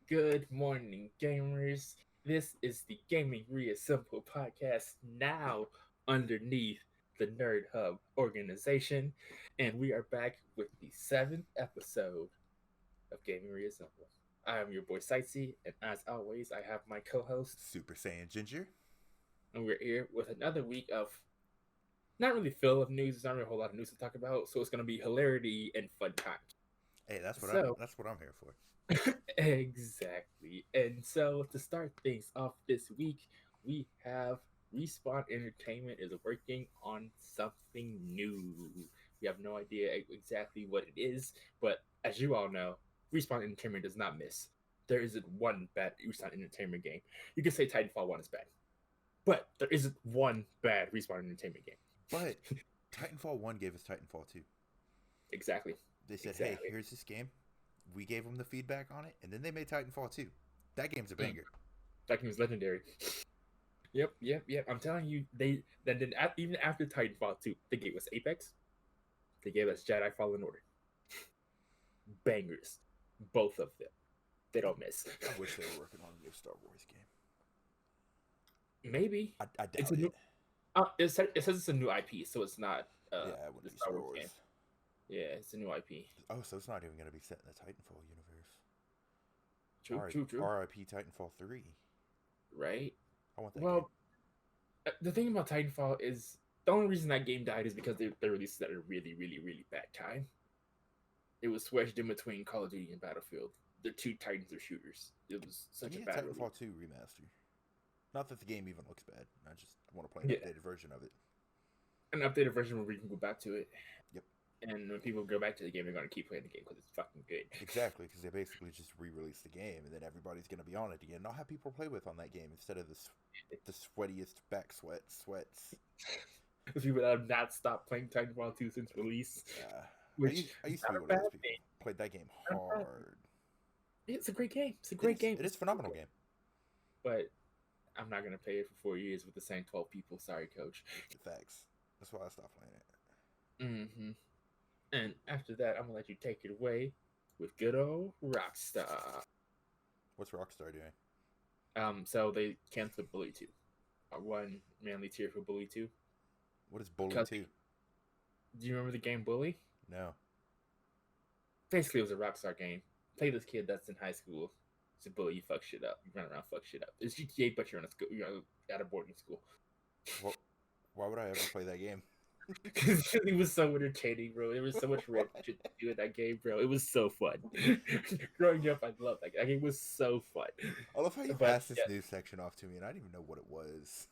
Good morning, gamers. This is the Gaming Reassembled podcast, now underneath the Nerd Hub organization, and we are back with the 7th episode of Gaming Reassembled. I am your boy Sightsee, and as always, I have my co-host Super Saiyan Ginger, and we're here with another week of not really full of news. There's not really a whole lot of news to talk about, so it's going to be hilarity and fun times. Hey, that's what I'm here for. Exactly. And so to start things off this week, we have Respawn Entertainment is working on something new. We have no idea exactly what it is, but as you all know, Respawn Entertainment does not miss. There isn't one bad Respawn Entertainment game. You can say Titanfall 1 is bad, but there isn't one bad Respawn Entertainment game. But Titanfall 1 gave us Titanfall 2. Exactly. They said, hey, here's this game. We gave them the feedback on it, and then they made Titanfall 2. That game's a banger. That game's legendary. Yep. I'm telling you, even after Titanfall 2, they gave us Apex. They gave us Jedi Fallen Order. Bangers. Both of them. They don't miss. I wish they were working on a new Star Wars game. Maybe. I doubt it. It says it's a new IP, so it's not it wouldn't be Star Wars game. Yeah, it's a new IP. Oh, so it's not even going to be set in the Titanfall universe. True. R.I.P. Titanfall 3. Right? I want that game. The thing about Titanfall is the only reason that game died is because they released it at a really, really, really bad time. It was switched in between Call of Duty and Battlefield. The two Titans are shooters. It was such a bad Titanfall 2 remaster. Not that the game even looks bad. I just want to play an updated version of it. An updated version where we can go back to it. Yep. And when people go back to the game, they're going to keep playing the game because it's fucking good. Exactly, because they basically just re-released the game, and then everybody's going to be on it again. And I'll have people play with on that game instead of the sweatiest back sweats. Because people that have not stopped playing Titanfall 2 since release. I used to be one of those people. Played that game hard. It's a great game. It's a great game. It is a phenomenal game. But I'm not going to play it for 4 years with the same 12 people. Sorry, coach. Facts. That's why I stopped playing it. Mm-hmm. And after that, I'm going to let you take it away with good old Rockstar. What's Rockstar doing? So they canceled Bully 2. One manly tier for Bully 2. What is Bully 2? Do you remember the game Bully? No. Basically, it was a Rockstar game. Play this kid that's in high school. It's a bully. You fuck shit up. You run around, fuck shit up. It's GTA, but you're you're at a boarding school. Well, why would I ever play that game? Because it was so entertaining, bro. There was so much random shit to do in that game, bro. It was so fun. Growing up, I loved that game. That game was so fun. I love how you passed this news section off to me, and I didn't even know what it was.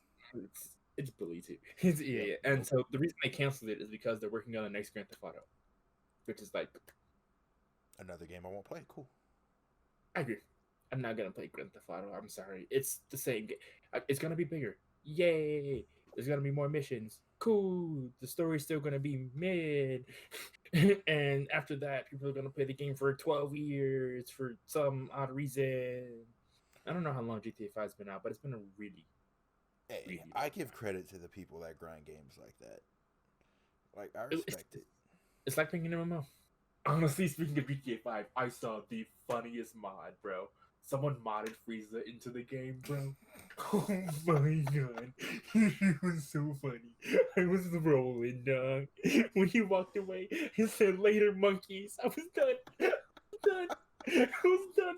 It's Bully 2. Yeah. And so the reason they canceled it is because they're working on the next Grand Theft Auto, which is like another game I won't play. Cool. I agree. I'm not gonna play Grand Theft Auto. I'm sorry. It's the same game. It's gonna be bigger. Yay! There's gonna be more missions. Cool. The story's still gonna be mid. And after that, people are gonna play the game for 12 years for some odd reason. I don't know how long GTA 5's been out, but it's been a really. Hey, I give credit to the people that grind games like that. Like, I respect it. It's like playing an MMO. Honestly, speaking of GTA 5, I saw the funniest mod, bro. Someone modded Frieza into the game, bro. Oh my god. It was so funny. I was rolling, dog. When he walked away, he said, later, monkeys. I was done. I was done.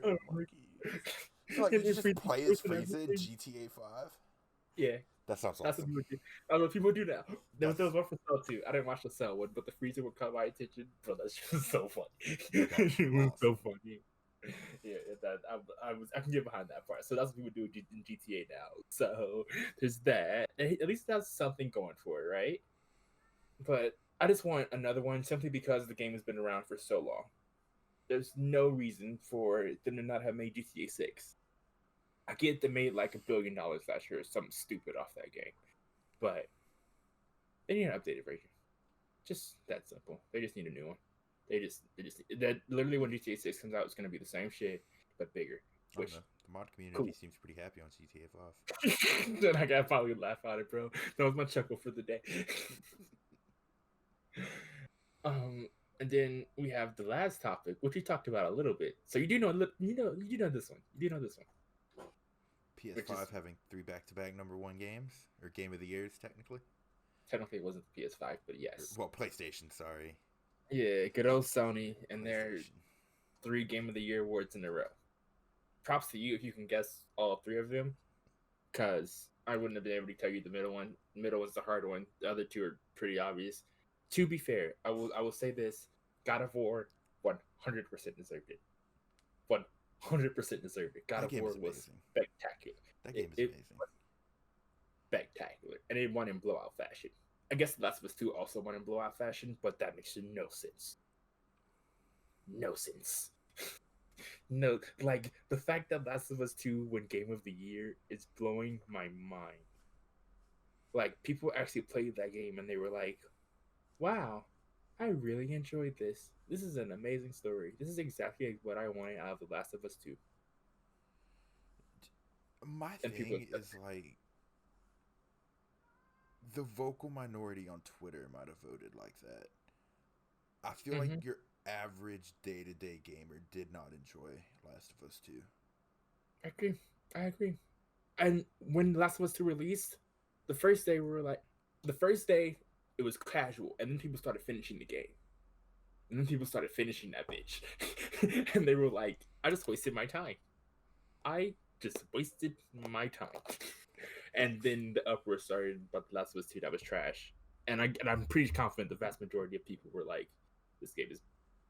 Oh, monkeys. So, like, you just play as Frieza in GTA 5? Yeah. That sounds awesome. That's what people do. That's what people do now. There was one for Cell 2. I didn't watch the Cell one, but the Freezer would caught my attention. Bro, that shit was so funny. It was so funny. Yeah, I can get behind that part. So that's what people do in GTA now. So there's that. At least that's something going for it, right? But I just want another one simply because the game has been around for so long. There's no reason for them to not have made GTA 6. I get they made like $1 billion last year or something stupid off that game. But they need an updated version. Just that simple. They just need a new one. They just that literally when GTA 6 comes out, it's gonna be the same shit but bigger. Which the mod community seems pretty happy on GTA 5. Then I gotta probably laugh at it, bro. That was my chuckle for the day. And then we have the last topic, which we talked about a little bit. So you do know this one. You do know this one. PS5 having 3 back-to-back #1 games or Game of the Years technically. Technically, it wasn't the PS5, but yes. Well, PlayStation. Sorry. Yeah, good old Sony and their 3 Game of the Year awards in a row. Props to you if you can guess all 3 of them, because I wouldn't have been able to tell you the middle one. The middle was the hard one. The other 2 are pretty obvious. To be fair, I will say this: God of War 100% deserved it. 100% deserved it. God of War was spectacular. That game is amazing. Spectacular, and it won in blowout fashion. I guess The Last of Us 2 also won in blowout fashion, but that makes no sense. No sense. No, like the fact that Last of Us 2 won Game of the Year is blowing my mind. Like, people actually played that game and they were like, wow, I really enjoyed this. This is an amazing story. This is exactly what I wanted out of The Last of Us 2. My thing is, like, the vocal minority on Twitter might have voted like that. I feel like your average day-to-day gamer did not enjoy Last of Us 2. I agree. And when Last of Us 2 released, the first day it was casual, and then people started finishing the game. And then people started finishing that bitch. And they were like, I just wasted my time. I just wasted my time. And then the uproar started about The Last of Us 2 that was trash. And I'm pretty confident the vast majority of people were like, this game is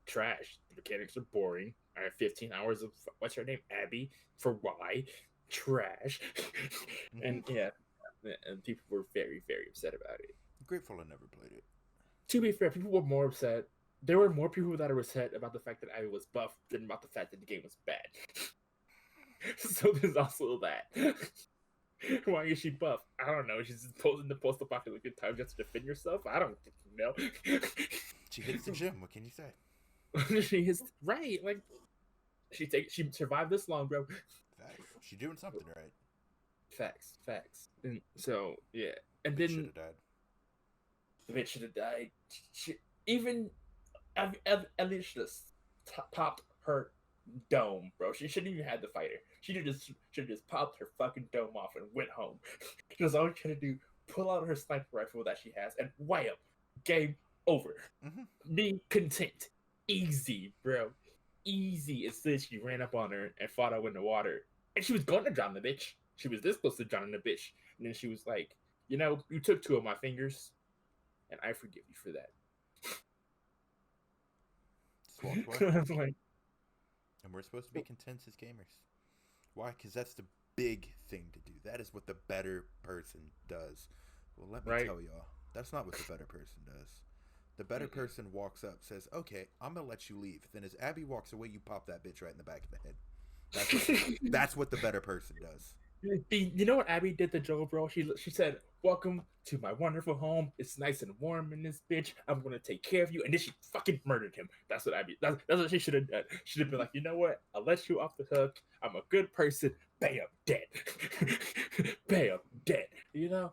trash. The mechanics are boring. I have 15 hours of, what's her name? Abby? For why? Trash. And yeah, and people were very, very upset about it. Grateful I never played it. To be fair, people were more upset. There were more people that were upset about the fact that Abby was buff than about the fact that the game was bad. So there's also that. Why is she buff? I don't know. She's posing the post-apocalyptic time just to defend herself. I don't know. She hits the gym. What can you say? She is right. Like she survived this long, bro. Facts. She's doing something right. Facts. And so yeah, and then should have died. The bitch should have died. Even Ellie should have popped her dome, bro. She shouldn't even had to fight her. She should have just popped her fucking dome off and went home. She was all trying to do, pull out her sniper rifle that she has, and wham, game over. Be content. Easy, bro. Easy. Instead, she ran up on her and fought her in the water. And she was going to drown the bitch. She was this close to drowning the bitch. And then she was like, you know, you took 2 of my fingers, and I forgive you for that. Like, and we're supposed to be content as gamers. Why? Because that's the big thing to do. That is what the better person does. Well, let me tell y'all, that's not what the better person does. The better person walks up, says, okay, I'm going to let you leave. Then as Abby walks away, you pop that bitch right in the back of the head. That's what the better person does. You know what Abby did to Joel, bro? She said, welcome to my wonderful home. It's nice and warm in this bitch. I'm going to take care of you. And then she fucking murdered him. That's what Abby, that's what she should have done. She should have been like, you know what? I'll let you off the hook. I'm a good person. Bam, dead. Bam, dead. You know?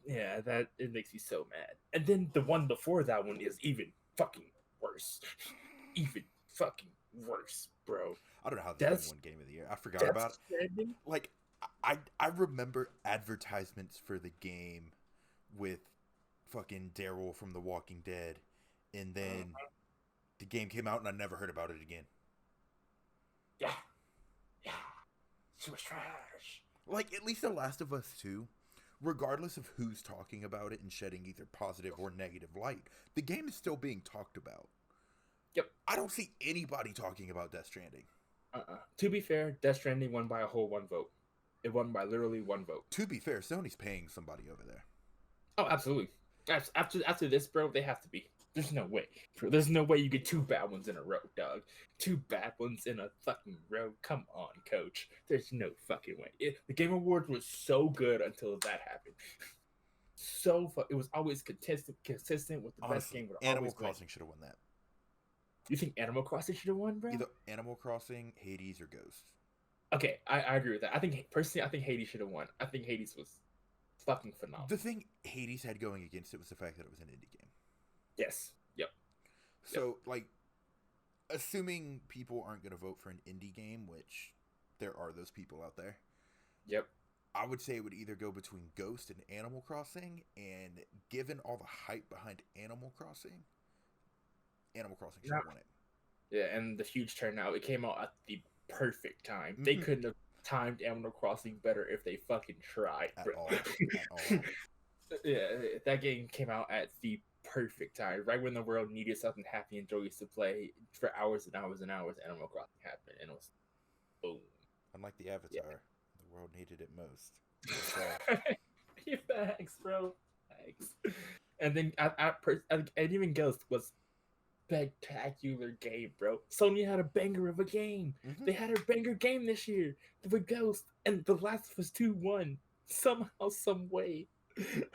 Yeah, it makes me so mad. And then the one before that one is even fucking worse. Even fucking worse, bro. I don't know how this won Game of the Year. I forgot about it. Like, I remember advertisements for the game with fucking Daryl from The Walking Dead, and then the game came out and I never heard about it again. Yeah. She was trash. Like, at least The Last of Us 2, regardless of who's talking about it and shedding either positive or negative light, the game is still being talked about. Yep. I don't see anybody talking about Death Stranding. To be fair, Death Stranding won by a whole 1 vote. It won by literally 1 vote. To be fair, Sony's paying somebody over there. Oh, absolutely. After this, bro, they have to be. There's no way. There's no way you get 2 bad ones in a row, dog. 2 bad ones in a fucking row. Come on, coach. There's no fucking way. The Game Awards was so good until that happened. It was always consistent with the best game. Animal Crossing should have won that. You think Animal Crossing should have won, bro? Either Animal Crossing, Hades, or Ghost. Okay, I agree with that. I think Hades should have won. I think Hades was fucking phenomenal. The thing Hades had going against it was the fact that it was an indie game. Yes. Yep. So, like, assuming people aren't going to vote for an indie game, which there are those people out there. Yep. I would say it would either go between Ghost and Animal Crossing, and given all the hype behind Animal Crossing should have won it. Yeah, and the huge turnout, it came out at the perfect time. They couldn't have timed Animal Crossing better if they fucking tried. At all. Yeah, that game came out at the perfect time, right when the world needed something happy and joyous to play for hours and hours and hours. Animal Crossing happened, and it was boom. Unlike the Avatar, the world needed it most. Thanks, bro. Thanks. And then and even Ghost was spectacular game, bro. Sony had a banger of a game. They had a banger game this year with Ghost, and The Last of Us 2 won somehow, some way.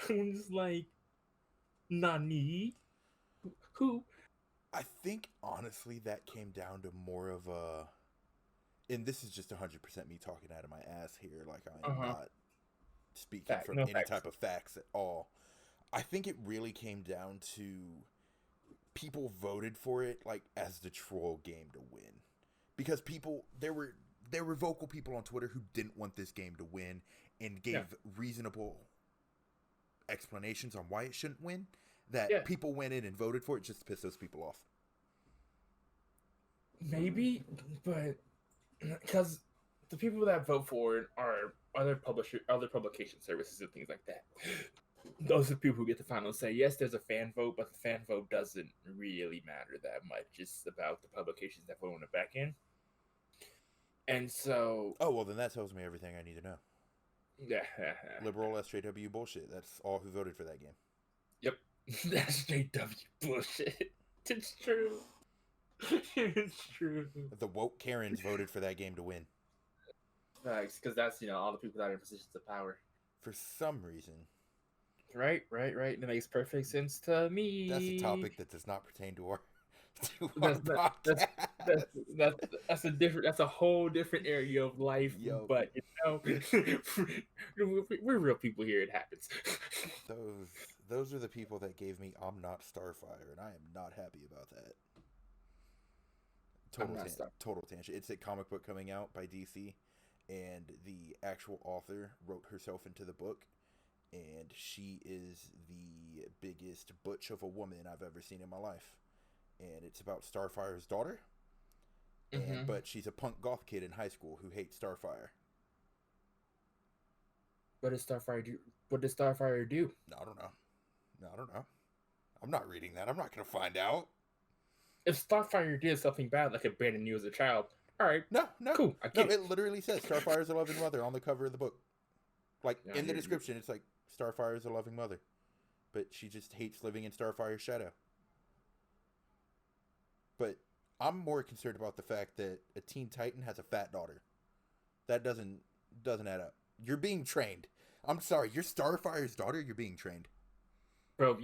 I'm just like, Nani? Who? I think honestly that came down to more of a, and this is just 100% me talking out of my ass here, like I'm not speaking from any type of facts at all. I think it really came down to people voted for it like as the troll game to win, because there were vocal people on Twitter who didn't want this game to win and gave reasonable explanations on why it shouldn't win, that people went in and voted for it just to piss those people off. Maybe, but because the people that vote for it are other publication services and things like that. Those are the people who get the final say. Yes, there's a fan vote, but the fan vote doesn't really matter that much. It's about the publications that vote on the back end. And so... Oh, well, then that tells me everything I need to know. Yeah. Liberal SJW bullshit. That's all who voted for that game. Yep. SJW bullshit. It's true. It's true. The woke Karens voted for that game to win. Because that's, all the people that are in positions of power. For some reason. Right. That makes perfect sense to me. That's a topic that does not pertain to our podcast. That's a whole different area of life. Yo. But we're real people here. It happens. Those are the people that gave me I'm Not Starfire, and I am not happy about that. Total tangent. It's a comic book coming out by DC, and the actual author wrote herself into the book, and she is the biggest butch of a woman I've ever seen in my life. And it's about Starfire's daughter, but she's a punk goth kid in high school who hates Starfire. What does Starfire do? I don't know. I'm not reading that. I'm not going to find out. If Starfire did something bad, like abandon you as a child, all right. No. Cool. It literally says Starfire's a loving mother on the cover of the book. Like, in the description, it's like, Starfire's a loving mother. But she just hates living in Starfire's shadow. But I'm more concerned about the fact that a Teen Titan has a fat daughter. That doesn't add up. You're being trained. I'm sorry, you're Starfire's daughter, you're being trained. Bro,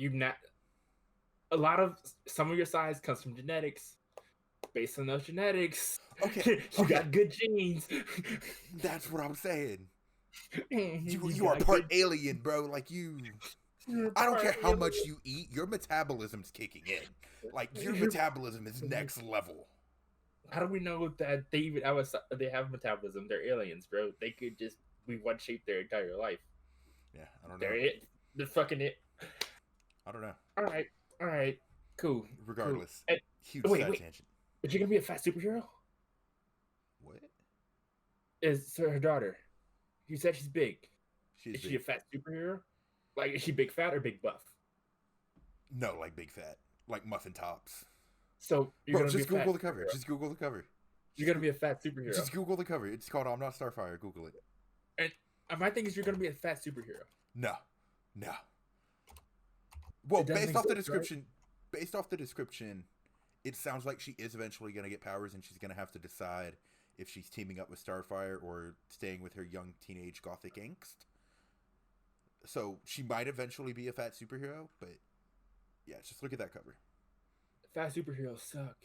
some of your size comes from genetics. Based on those genetics, you got good genes. That's what I'm saying. You are part alien, bro. Like I don't care how much you eat, your metabolism's kicking in. Like your metabolism is next level. How do we know that they have metabolism? They're aliens, bro. They could just be one shape their entire life. Yeah, I don't know. They're fucking it. I don't know. All right, cool. Regardless, cool. Huge side tangent. Is she gonna be a fat superhero? What? Is her daughter? You said she's big. Is she a fat superhero? Like, is she big fat or big buff? No, like big fat, like muffin tops. So just Google the cover. Just Google the cover. You're gonna be a fat superhero. Just Google the cover. It's called I'm Not Starfire. Google it. And my thing is, you're gonna be a fat superhero. No. Well, based off the description, it sounds like she is eventually gonna get powers, and she's gonna have to decide if she's teaming up with Starfire or staying with her young teenage gothic angst. So she might eventually be a fat superhero, but yeah, just look at that cover. Fat superheroes suck.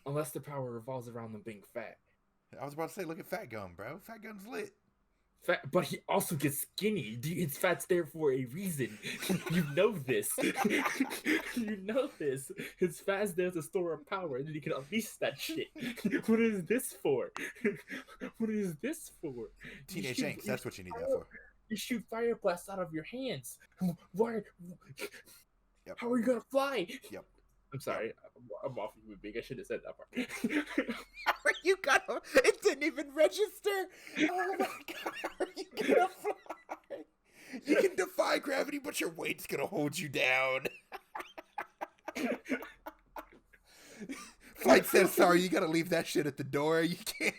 Unless the power revolves around them being fat. I was about to say, look at Fat Gun, bro. Fat Gun's lit. fat, but he also gets skinny. His fat's there for a reason. You know this. You know this. His fat's there to store up power, and then he can unleash that shit. What is this for? What is this for? Teenage angst. That's what you need that for. You shoot fire blasts out of your hands. Why? Yep. How are you gonna fly? Yep. I'm sorry. Yep. I'm off you big. I should have said that part. How are you gonna? It didn't even register. Oh my god! How are you gonna fly? You can defy gravity, but your weight's gonna hold you down. Flight says sorry. You gotta leave that shit at the door. You can't.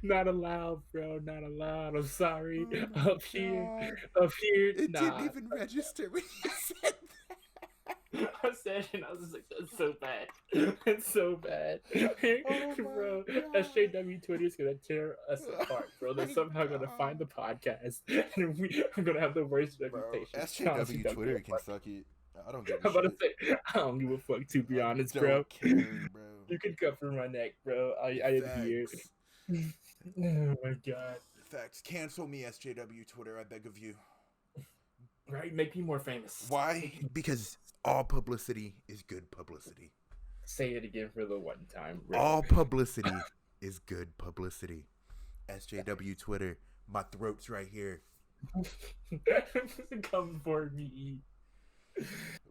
Not allowed, bro. Not allowed. I'm sorry. Oh up here. It didn't even register when you said that. I said, and I was just like, that's so bad. It's so bad. Bro, SJW Twitter is going to tear us apart, bro. They're somehow going to find the podcast, and we are going to have the worst reputation. SJW Twitter can suck it. I don't give a I'm about to say, I don't give a fuck, to be honest, bro. Care, bro. You can cover my neck, bro. I didn't hear. Oh, my God. Facts. Cancel me, SJW Twitter, I beg of you. Right? Make me more famous. Why? Because all publicity is good publicity. Say it again for the one time, bro. All publicity is good publicity. SJW Twitter, my throat's right here. Come for me.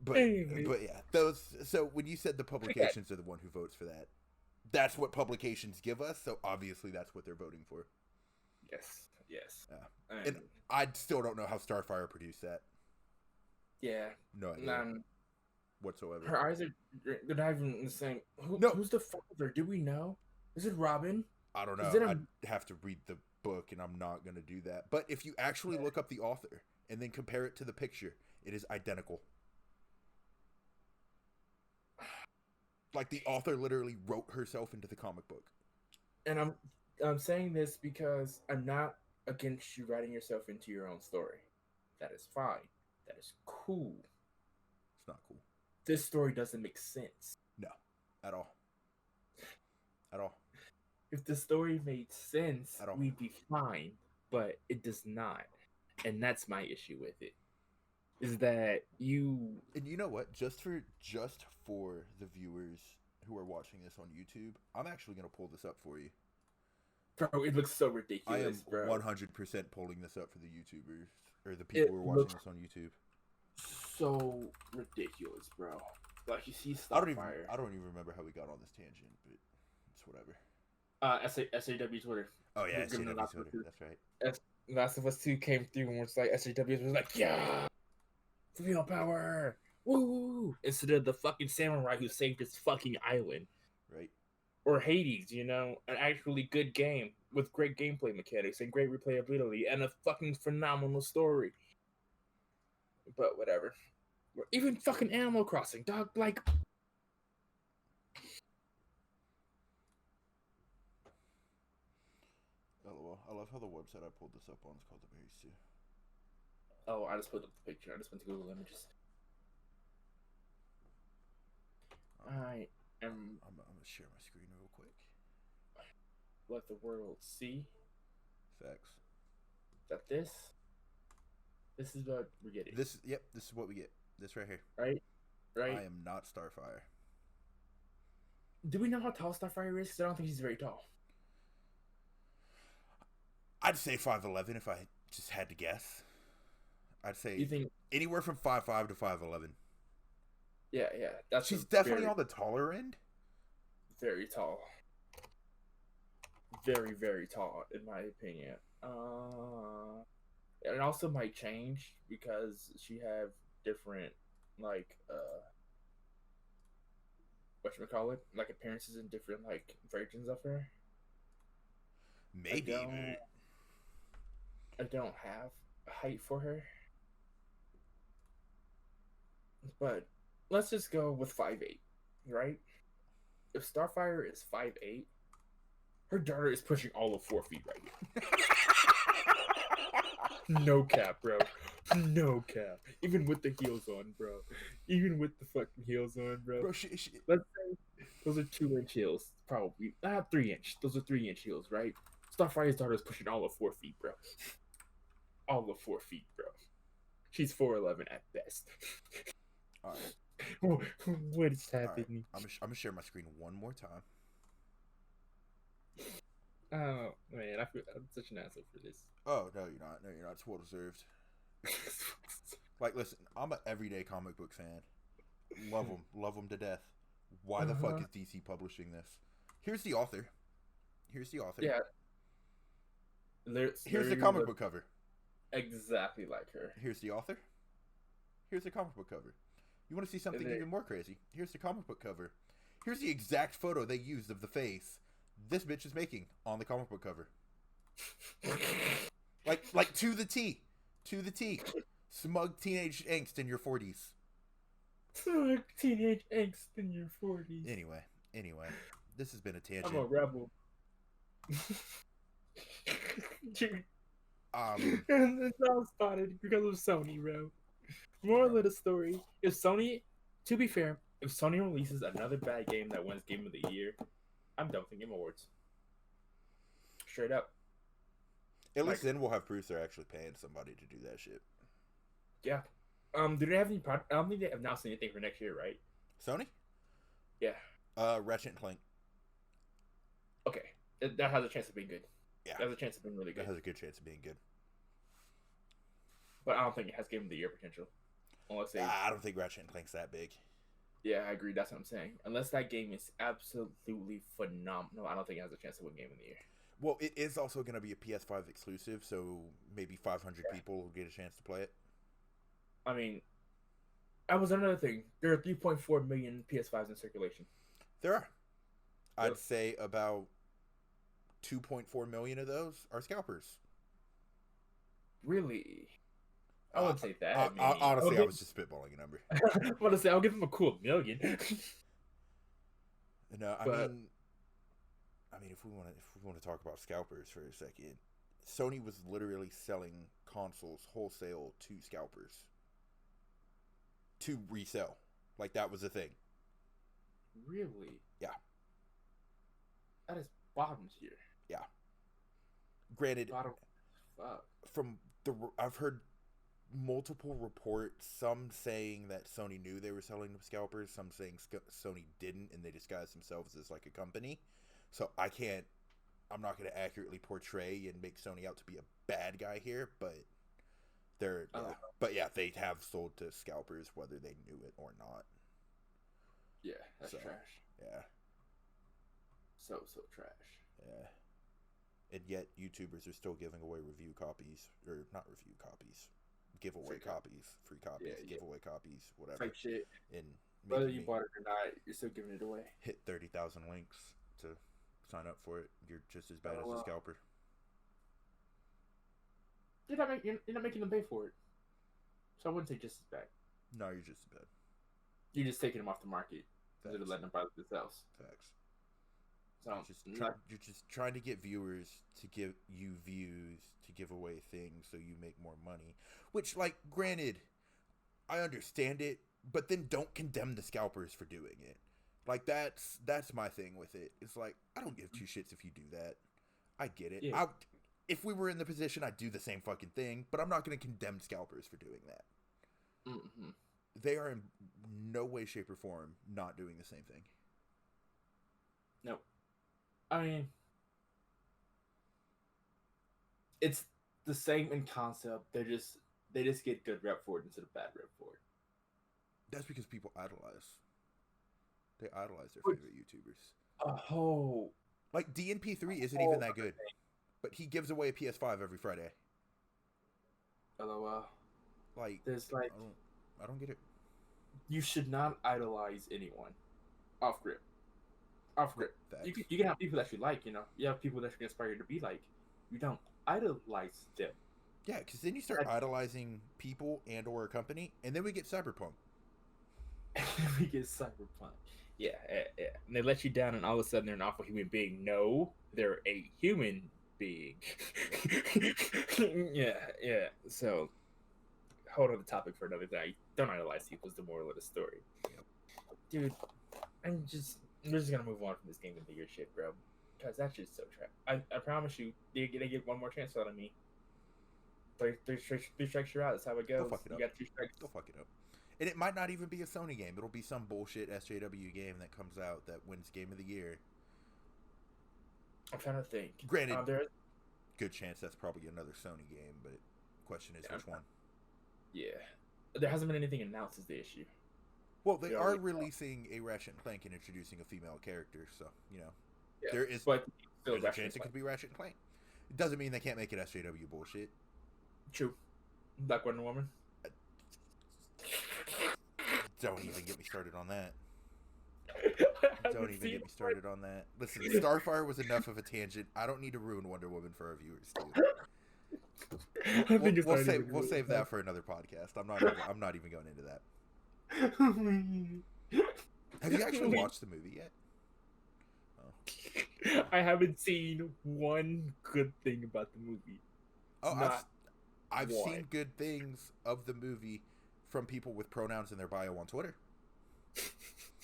But yeah, those. So when you said the publications are the one who votes for that, that's what publications give us. So obviously that's what they're voting for. Yes. Yeah. And I still don't know how Starfire produced that. Yeah. No idea. Whatsoever. Her eyes are they're not even the same. Who's the father? Do we know? Is it Robin? I don't know. I'd have to read the book, and I'm not going to do that. But if you actually look up the author and then compare it to the picture, it is identical. Like the author literally wrote herself into the comic book. And I'm saying this because I'm not against you writing yourself into your own story. That is fine. That is cool. It's not cool. This story doesn't make sense. No, at all. At all. If the story made sense, we'd be fine. But it does not. And that's my issue with it. Is that you... And you know what? Just for the viewers who are watching this on YouTube, I'm actually going to pull this up for you. Bro, it looks so ridiculous, I am 100% pulling this up for the YouTubers, or the people who are watching this on YouTube. So ridiculous, bro. Like, you see Starfire. I don't even remember how we got on this tangent, but it's whatever. SAW Twitter. Oh yeah, SAW Twitter. That's right. Last of Us 2 came through and was like, SAW was like, yeah, female power, woo! Instead of the fucking samurai who saved his fucking island. Right. Or Hades, you know, an actually good game with great gameplay mechanics and great replayability and a fucking phenomenal story. But whatever. Even fucking Animal Crossing, dog, like... LOL. I love how the website I pulled this up on is called The Berries too. Oh, I just put up the picture. I just went to Google Images. I'm gonna share my screen real quick. Let the world see. Facts. That this is what we're getting. This is what we get. This right here. Right? I am not Starfire. Do we know how tall Starfire is? Because I don't think he's very tall. I'd say 5'11" if I just had to guess. I'd say you think anywhere from 5'5" to 5'11". Yeah. She's definitely on the taller end. Very tall. Very, very tall, in my opinion. And it also might change because she have different, like, whatchamacallit, like, appearances in different, like, versions of her. Maybe. I don't have a height for her. But let's just go with 5'8", right? If Starfire is 5'8", her daughter is pushing all of 4 feet right here. No cap, bro. No cap. Even with the heels on, bro. Even with the fucking heels on, bro. Bro, let's say those are 2-inch heels, probably. 3-inch. Those are 3-inch heels, right? Starfire's daughter is pushing all of 4 feet, bro. All of 4 feet, bro. She's 4'11" at best. All right. What is happening? Right. I'm gonna share my screen one more time. Oh man, I'm such an asshole for this. Oh no, you're not. No, you're not. It's well deserved. Like, listen, I'm an everyday comic book fan. Love them to death. Why the fuck is DC publishing this? Here's the author. Yeah. Here's the comic book cover. Exactly like her. Here's the author. Here's the comic book cover. You want to see something even more crazy? Here's the comic book cover. Here's the exact photo they used of the face this bitch is making on the comic book cover. like to the T. To the T. Smug teenage angst in your 40s. Smug teenage angst in your 40s. Anyway. This has been a tangent. I'm a rebel. And it's all started because of Sony, bro. Moral of the story: if Sony, to be fair, if Sony releases another bad game that wins Game of the Year, I'm done with the Game Awards. Straight up. At least then we'll have proof they're actually paying somebody to do that shit. Yeah. Do they have any I don't think they have announced anything for next year, right? Sony? Yeah. Ratchet and Clank. Okay. That has a chance of being good. Yeah. That has a chance of being really good. That has a good chance of being good. But I don't think it has Game of the Year potential. Unless they... I don't think Ratchet and Clank's that big. Yeah, I agree. That's what I'm saying. Unless that game is absolutely phenomenal, I don't think it has a chance to win Game of the Year. Well, it is also going to be a PS5 exclusive, so maybe 500 people will get a chance to play it. I mean, that was another thing. There are 3.4 million PS5s in circulation. There are. Yep. I'd say about 2.4 million of those are scalpers. Really? I wouldn't say that. Honestly, I was just spitballing a number. I want to say I'll give them a cool million. No, I mean, if we want to talk about scalpers for a second, Sony was literally selling consoles wholesale to scalpers to resell. Like, that was a thing. Really? Yeah. That is bottom tier. Yeah. Granted, I've heard multiple reports, some saying that Sony knew they were selling to scalpers, some saying Sony didn't and they disguised themselves as like a company. So I'm not going to accurately portray and make Sony out to be a bad guy here, but they have sold to scalpers whether they knew it or not. Yeah, that's trash. Yeah. So trash. Yeah. And yet YouTubers are still giving away review copies, or not review copies, giveaway copies, free copies, giveaway copies, whatever. Fake shit. And whether you bought it or not, you're still giving it away. Hit 30,000 links to sign up for it. You're just as bad as a scalper. You're not making them pay for it. So I wouldn't say just as bad. No, you're just as bad. You're just taking them off the market instead of letting them buy it themselves. Facts. So you're just trying to get viewers to give you views to give away things so you make more money. Which, like, granted, I understand it, but then don't condemn the scalpers for doing it. Like, that's my thing with it. It's like, I don't give two shits if you do that. I get it. Yeah. If we were in the position, I'd do the same fucking thing, but I'm not going to condemn scalpers for doing that. Mm-hmm. They are in no way, shape, or form not doing the same thing. No. I mean, it's the same in concept. They just get good rep for it instead of bad rep for it. That's because people idolize. They idolize their favorite YouTubers. Oh. Like, DNP3 isn't even that good. But he gives away a PS5 every Friday. LOL. Like, there's like... I don't get it. You should not idolize anyone. Off grip. You can have people that you like, you know. You have people that you inspire you to be like. You don't idolize them. Yeah, because then you start idolizing people and or a company, and then we get cyberpunk. Yeah. And they let you down, and all of a sudden they're an awful human being. No, they're a human being. Yeah. So, hold on the topic for another day. Don't idolize people is the moral of the story. Yep. Dude, we're just gonna move on from this Game of the Year shit, bro. Because that shit's so trash. I promise you, they get one more chance out of me. Three strikes you're out. That's how it goes. Go fuck it up. You got 2 strikes. Go fuck it up. And it might not even be a Sony game. It'll be some bullshit SJW game that comes out that wins Game of the Year. I'm trying to think. Granted, good chance that's probably another Sony game, but question is which one. Yeah. There hasn't been anything announced is the issue. Well, they are releasing a Ratchet and Clank and introducing a female character, so, you know. Yeah, there is but there's a chance it could be Ratchet and Clank. It doesn't mean they can't make it SJW bullshit. True. Black Wonder Woman. Don't even get me started on that. Don't even get me started on that. Listen, Starfire was enough of a tangent. I don't need to ruin Wonder Woman for our viewers, dude. We'll save that for another podcast. I'm not even going into that. Have you actually watched the movie yet? Oh. I haven't seen one good thing about the movie. Oh, I've seen good things of the movie from people with pronouns in their bio on Twitter.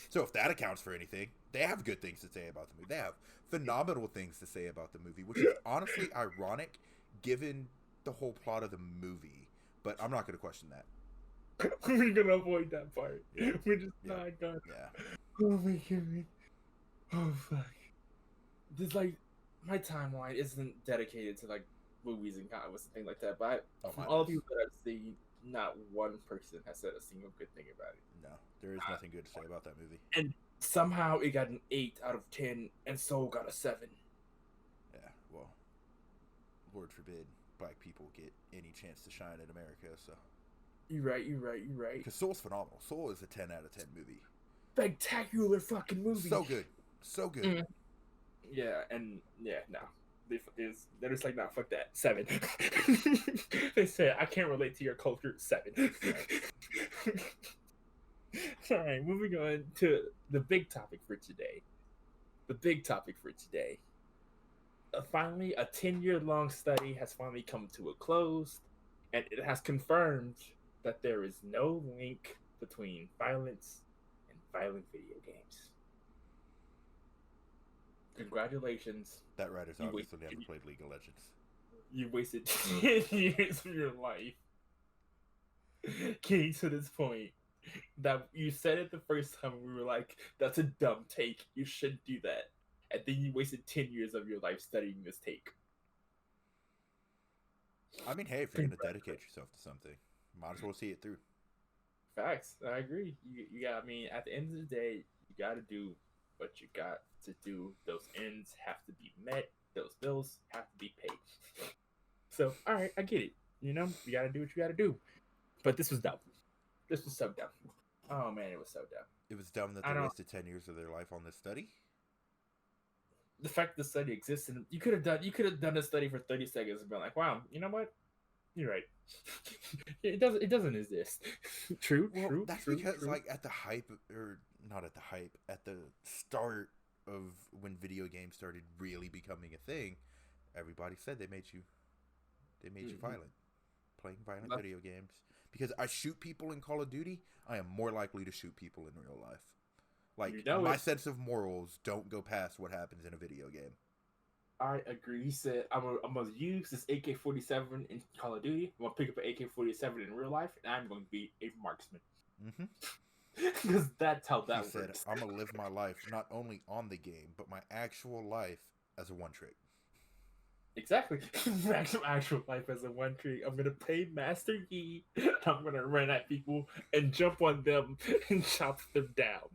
So if that accounts for anything, they have good things to say about the movie. They have phenomenal things to say about the movie, which is honestly ironic given the whole plot of the movie. But I'm not going to question that. We're going to avoid that part. Yeah. We're just not going to. Yeah. Oh my god. Oh fuck. There's like, my timeline isn't dedicated to like movies and comics and things like that, but from all the people that I've seen, not one person has said a single good thing about it. No, there is nothing good to say about that movie. And somehow it got an 8 out of 10, and Soul got a 7. Yeah, well, Lord forbid black people get any chance to shine in America, so. You're right. Because Soul's phenomenal. Soul is a 10 out of 10 movie. Spectacular fucking movie. So good. Mm. Yeah, and no. They're just like, nah, fuck that. 7. They said, I can't relate to your culture. 7. Alright, moving on to the big topic for today. Finally, a 10-year-long study has finally come to a close, and it has confirmed that there is no link between violence and violent video games. Congratulations. That writer's obviously never played League of Legends. You wasted 10 years of your life getting to this point. That you said it the first time, we were like, that's a dumb take. You shouldn't do that. And then you wasted 10 years of your life studying this take. I mean, hey, if you're going to dedicate yourself to something, might as well see it through. Facts. I agree. You got, I mean, at the end of the day, you got to do what you got to do. Those ends have to be met. Those bills have to be paid. So, all right, I get it. You know, you got to do what you got to do. But this was dumb. This was so dumb. Oh, man, it was so dumb. It was dumb that they wasted 10 years of their life on this study? The fact that the study exists, and you could have done a study for 30 seconds and been like, wow, you know what? You're right. It doesn't exist. True. That's because like at the hype, or not at the hype, at the start of when video games started really becoming a thing, everybody said they made you violent. Playing violent video games. Because I shoot people in Call of Duty, I am more likely to shoot people in real life. Like, my sense of morals don't go past what happens in a video game. I agree. He said, I'm going to use this AK-47 in Call of Duty. I'm going to pick up an AK-47 in real life, and I'm going to be a marksman. Because that's how that works. He said, I'm going to live my life not only on the game, but my actual life as a one-trick. Exactly. Actual life as a one trick. I'm gonna play Master Yi. I'm gonna run at people and jump on them and chop them down.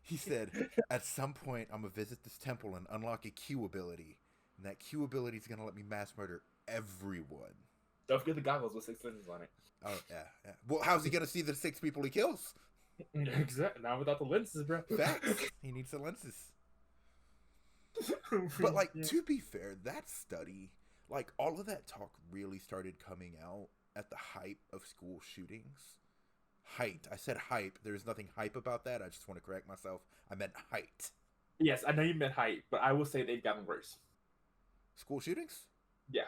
He said, at some point, I'm gonna visit this temple and unlock a Q ability, and that Q ability is gonna let me mass murder everyone. Don't forget the goggles with 6 lenses on it. Oh yeah. Well, how's he gonna see the 6 people he kills? Exactly. Not without the lenses, bro. Facts. He needs the lenses. But like, to be fair, that study, like, all of that talk really started coming out at the height of school shootings. Height. I said hype. There's nothing hype about that. I just want to correct myself. I meant height. Yes, I know you meant height, but I will say they've gotten worse. School shootings? Yeah.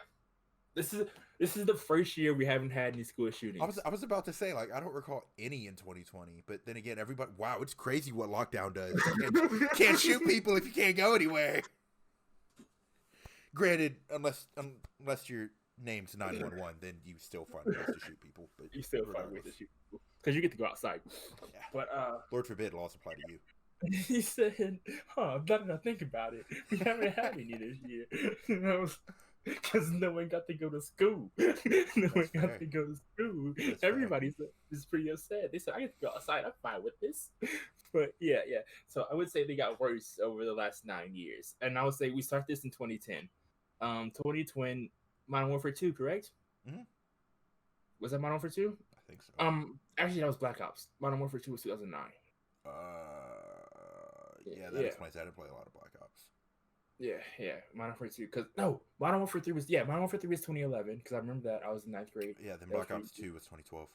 This is the first year we haven't had any school shootings. I was about to say, like, I don't recall any in 2020, but then again, wow, it's crazy what lockdown does. You can't shoot people if you can't go anywhere. Granted, unless your name's 911, then you still find ways to shoot people. But you still find ways to shoot people because you get to go outside. Yeah. But Lord forbid, it'll also apply to you. He said, "Huh, now that I think about it, we haven't had any this year, because no one got to go to school. No one got to go to school. Everybody's is pretty upset. They said, I get to go outside. I'm fine with this." But yeah. So I would say they got worse over the last 9 years, and I would say we start this in 2010. 2020 Modern Warfare 2, correct? Mm-hmm. Was that Modern Warfare 2? I think so. Actually, that was Black Ops. Modern Warfare 2 was 2009. Yeah, that explains that. I didn't play a lot of Black Ops. Yeah, Modern Warfare 2. Modern Warfare 3 was 2011 because I remember that I was in 9th grade. Yeah, then Black Ops 2 was 2012.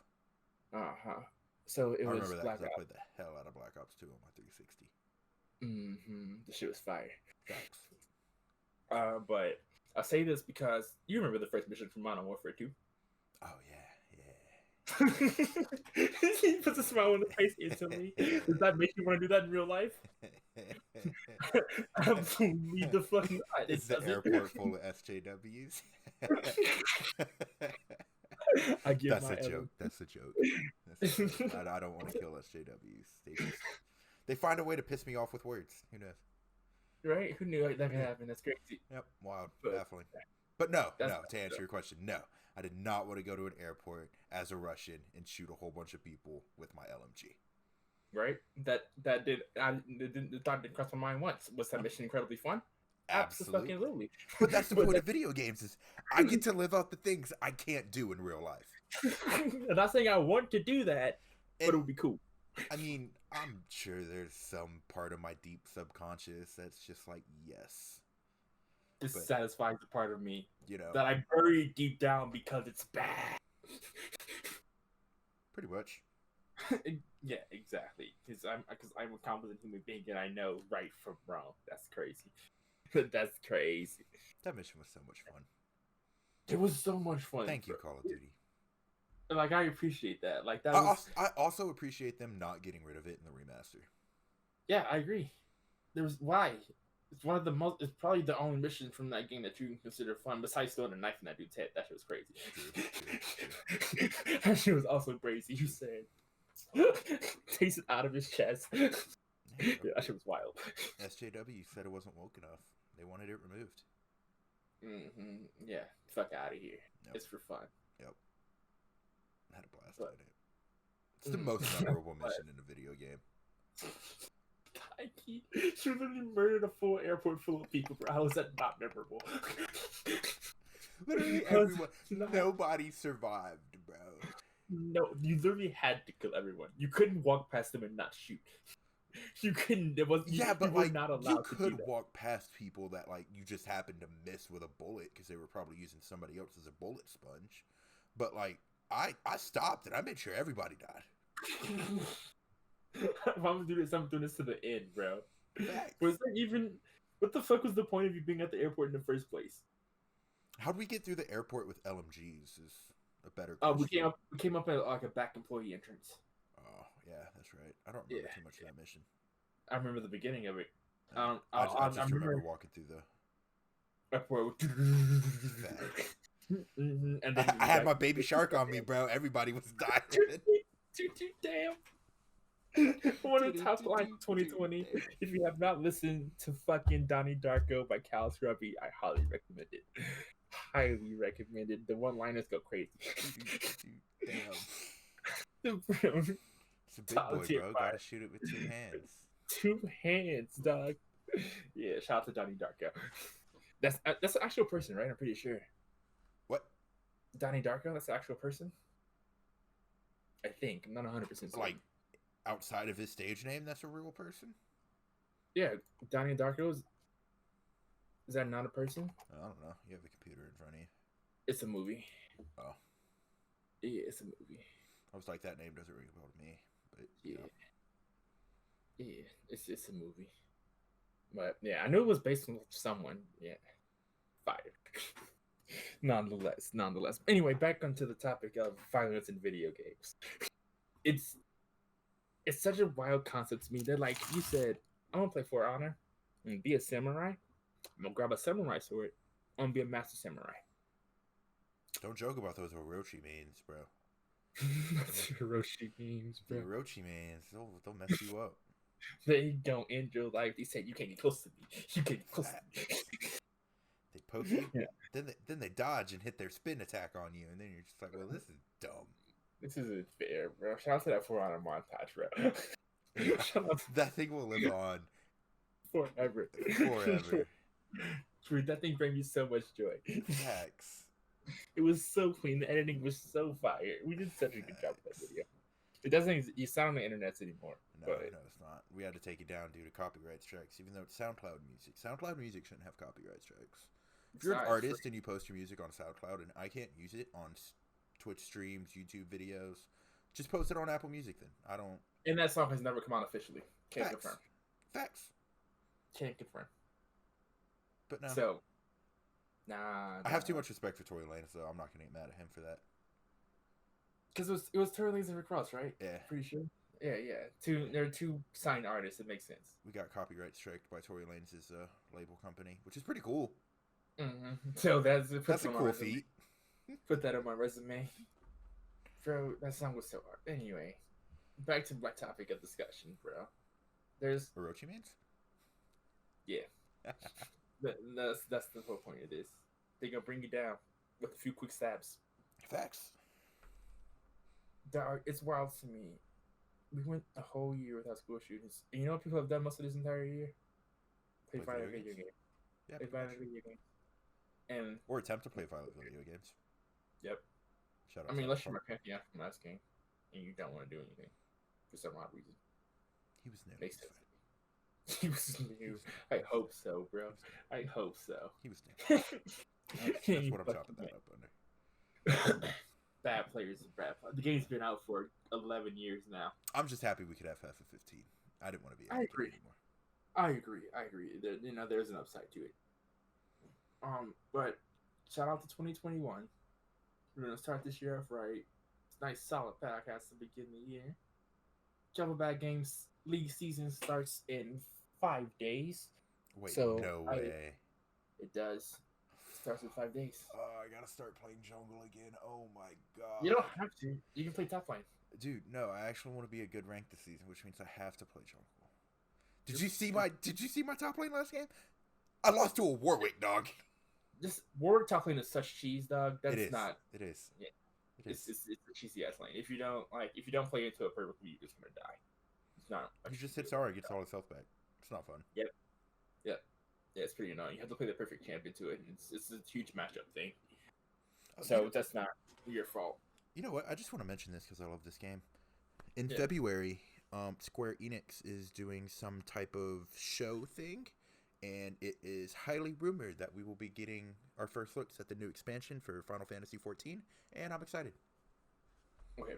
So it was remember that Black because Ops. I played the hell out of Black Ops 2 on my 360. The shit was fire. Facts. But I say this because you remember the first mission from Modern Warfare 2. Oh yeah. He puts a smile on his face instantly. Does that make you want to do that in real life? Absolutely the fucking not. It's the airport full of SJWs. That's a joke. That's a joke. I don't want to kill SJWs. They find a way to piss me off with words. Who knows? Right? Who knew that could happen? That's crazy. Yep, wild, definitely. But no. To answer your question, no. I did not want to go to an airport as a Russian and shoot a whole bunch of people with my LMG. Right? That thought didn't cross my mind once. Was that mission incredibly fun? Absolutely. But that's the point of video games is I get to live out the things I can't do in real life. I'm not saying I want to do that, but it would be cool. I mean, I'm sure there's some part of my deep subconscious that's just like, yes. This satisfies the part of me, that I bury deep down because it's bad. Pretty much. Yeah, exactly. Because I'm a competent human being and I know right from wrong. That's crazy. That's crazy. That mission was so much fun. It was so much fun. Thank you, Call of Duty. Like, I appreciate that. Like that. I also appreciate them not getting rid of it in the remaster. Yeah, I agree. Why? It's one of the most. It's probably the only mission from that game that you can consider fun, besides throwing a knife in that dude's head. That shit was crazy. True. That shit was also crazy. You said, takes it out of his chest. Yeah, that shit was wild. SJW said it wasn't woke enough. They wanted it removed. Yeah. Fuck out of here. Yep. It's for fun. Yep. I had a blast on it. It's the most memorable mission in a video game. She literally murdered a full airport full of people, bro. How is that not memorable? Literally everyone. Nobody survived, bro. No, you literally had to kill everyone. You couldn't walk past them and not shoot. You couldn't. It was not allowed. You could walk past people that you just happened to miss with a bullet because they were probably using somebody else as a bullet sponge. But I stopped and I made sure everybody died. If I'm doing this to the end, bro. Facts. Was there even? What the fuck was the point of you being at the airport in the first place? How'd we get through the airport with LMGs? Is a better question. We came up at a back employee entrance. Oh yeah, that's right. I don't remember too much of that mission. I remember the beginning of it. I just remember walking through the airport. And then I had my baby shark on me, bro. Everybody was dying. Damn. One of the top lines 2020. If you have not listened to fucking Donnie Darko by Cal Scrubby, I highly recommend it. Highly recommended. The one-liners go crazy. Damn. It's a big boy, bro. Gotta shoot it with 2 hands. 2 hands, dog. Yeah, shout out to Donnie Darko. That's an actual person, right? I'm pretty sure. What? Donnie Darko? That's an actual person? I think. I'm not 100% certain. Outside of his stage name, that's a real person? Yeah, Donnie Darko is that not a person? I don't know. You have a computer in front of you. It's a movie. Oh. Yeah, it's a movie. I was like, that name doesn't ring a bell to me. But yeah. Yeah, it's a movie. But yeah, I knew it was based on someone. Yeah. Fire. Nonetheless. Anyway, back onto the topic of violence in video games. It's such a wild concept to me that, you said, I want to play For Honor and be a samurai. I'm going to grab a samurai sword I want to be a master samurai. Don't joke about those Orochi mains, bro. That's Orochi memes, The bro. Orochi mains, they'll mess you up. They don't end your life. They say you can't get close to me. You can't get close to me. They poke you, Yeah. then they dodge and hit their spin attack on you, and then you're just like, well, this is dumb. This isn't fair, bro. Shout out to that 4-hour montage, bro. Shout out to That thing will live on forever. forever. Dude, that thing brings me so much joy. Facts. It was so clean. The editing was so fire. We did such a good job with that video. It doesn't. You sound on the internet anymore. No, but... no, it's not. We had to take it down due to copyright strikes, even though it's SoundCloud music. SoundCloud music shouldn't have copyright strikes. If you're an artist and you post your music on SoundCloud and I can't use it on Twitch streams, YouTube videos, just post it on Apple Music then. I don't... And that song has never come out officially. Can't confirm. Facts. Can't confirm. But no. So, nah. I have too much respect for Tory Lanez, so I'm not going to get mad at him for that. Because it was Tory Lanez and Rick Ross, right? Yeah. Pretty sure. Yeah. There are two signed artists. It makes sense. We got copyright striked by Tory Lanez's label company, which is pretty cool. Mm-hmm. So that's a cool feat. Put that on my resume. Bro, that song was so hard. Anyway, back to my topic of discussion, bro. There's... Orochi Mans? Yeah. That's the whole point of this. They're going to bring you down with a few quick stabs. Facts. Dog, it's wild to me. We went a whole year without school shootings. And you know what people have done most of this entire year? Play violent video games. Yeah, play violent video games. And or attempt to play violent video games. Yep. Shout out. I mean, unless you're my pantheon from last game, and you don't want to do anything for some odd reason. He was new. Makes sense. He was new. I hope so, bro. I hope so. He was new. That's what I'm chopping that up under. Bad players is bad. The game's been out for 11 years now. I'm just happy we could have FIFA 15. I didn't want to be able to play anymore. I agree. There's an upside to it. But shout out to 2021. We're gonna start this year off right. It's a nice solid podcast to begin the year. Jumbo Bad Games League season starts in 5 days. Wait, so no way. It does. It starts in 5 days. Oh, I gotta start playing jungle again. Oh my god. You don't have to. You can play top lane. Dude, no, I actually want to be a good rank this season, which means I have to play jungle. Did you see my top lane last game? I lost to a Warwick, dog. This Warwick top lane is such cheese, dog. That's it is. not. It is. Yeah. It's a cheesy ass lane. If you don't play into it perfectly, you're just gonna die. It's not. He just hits R and gets all his health back. It's not fun. Yep. Yeah, it's pretty annoying. You have to play the perfect champion to it. And it's a huge matchup thing. So that's not your fault. You know what? I just want to mention this because I love this game. In February, Square Enix is doing some type of show thing, and it is highly rumored that we will be getting our first looks at the new expansion for Final Fantasy XIV, and I'm excited. Okay.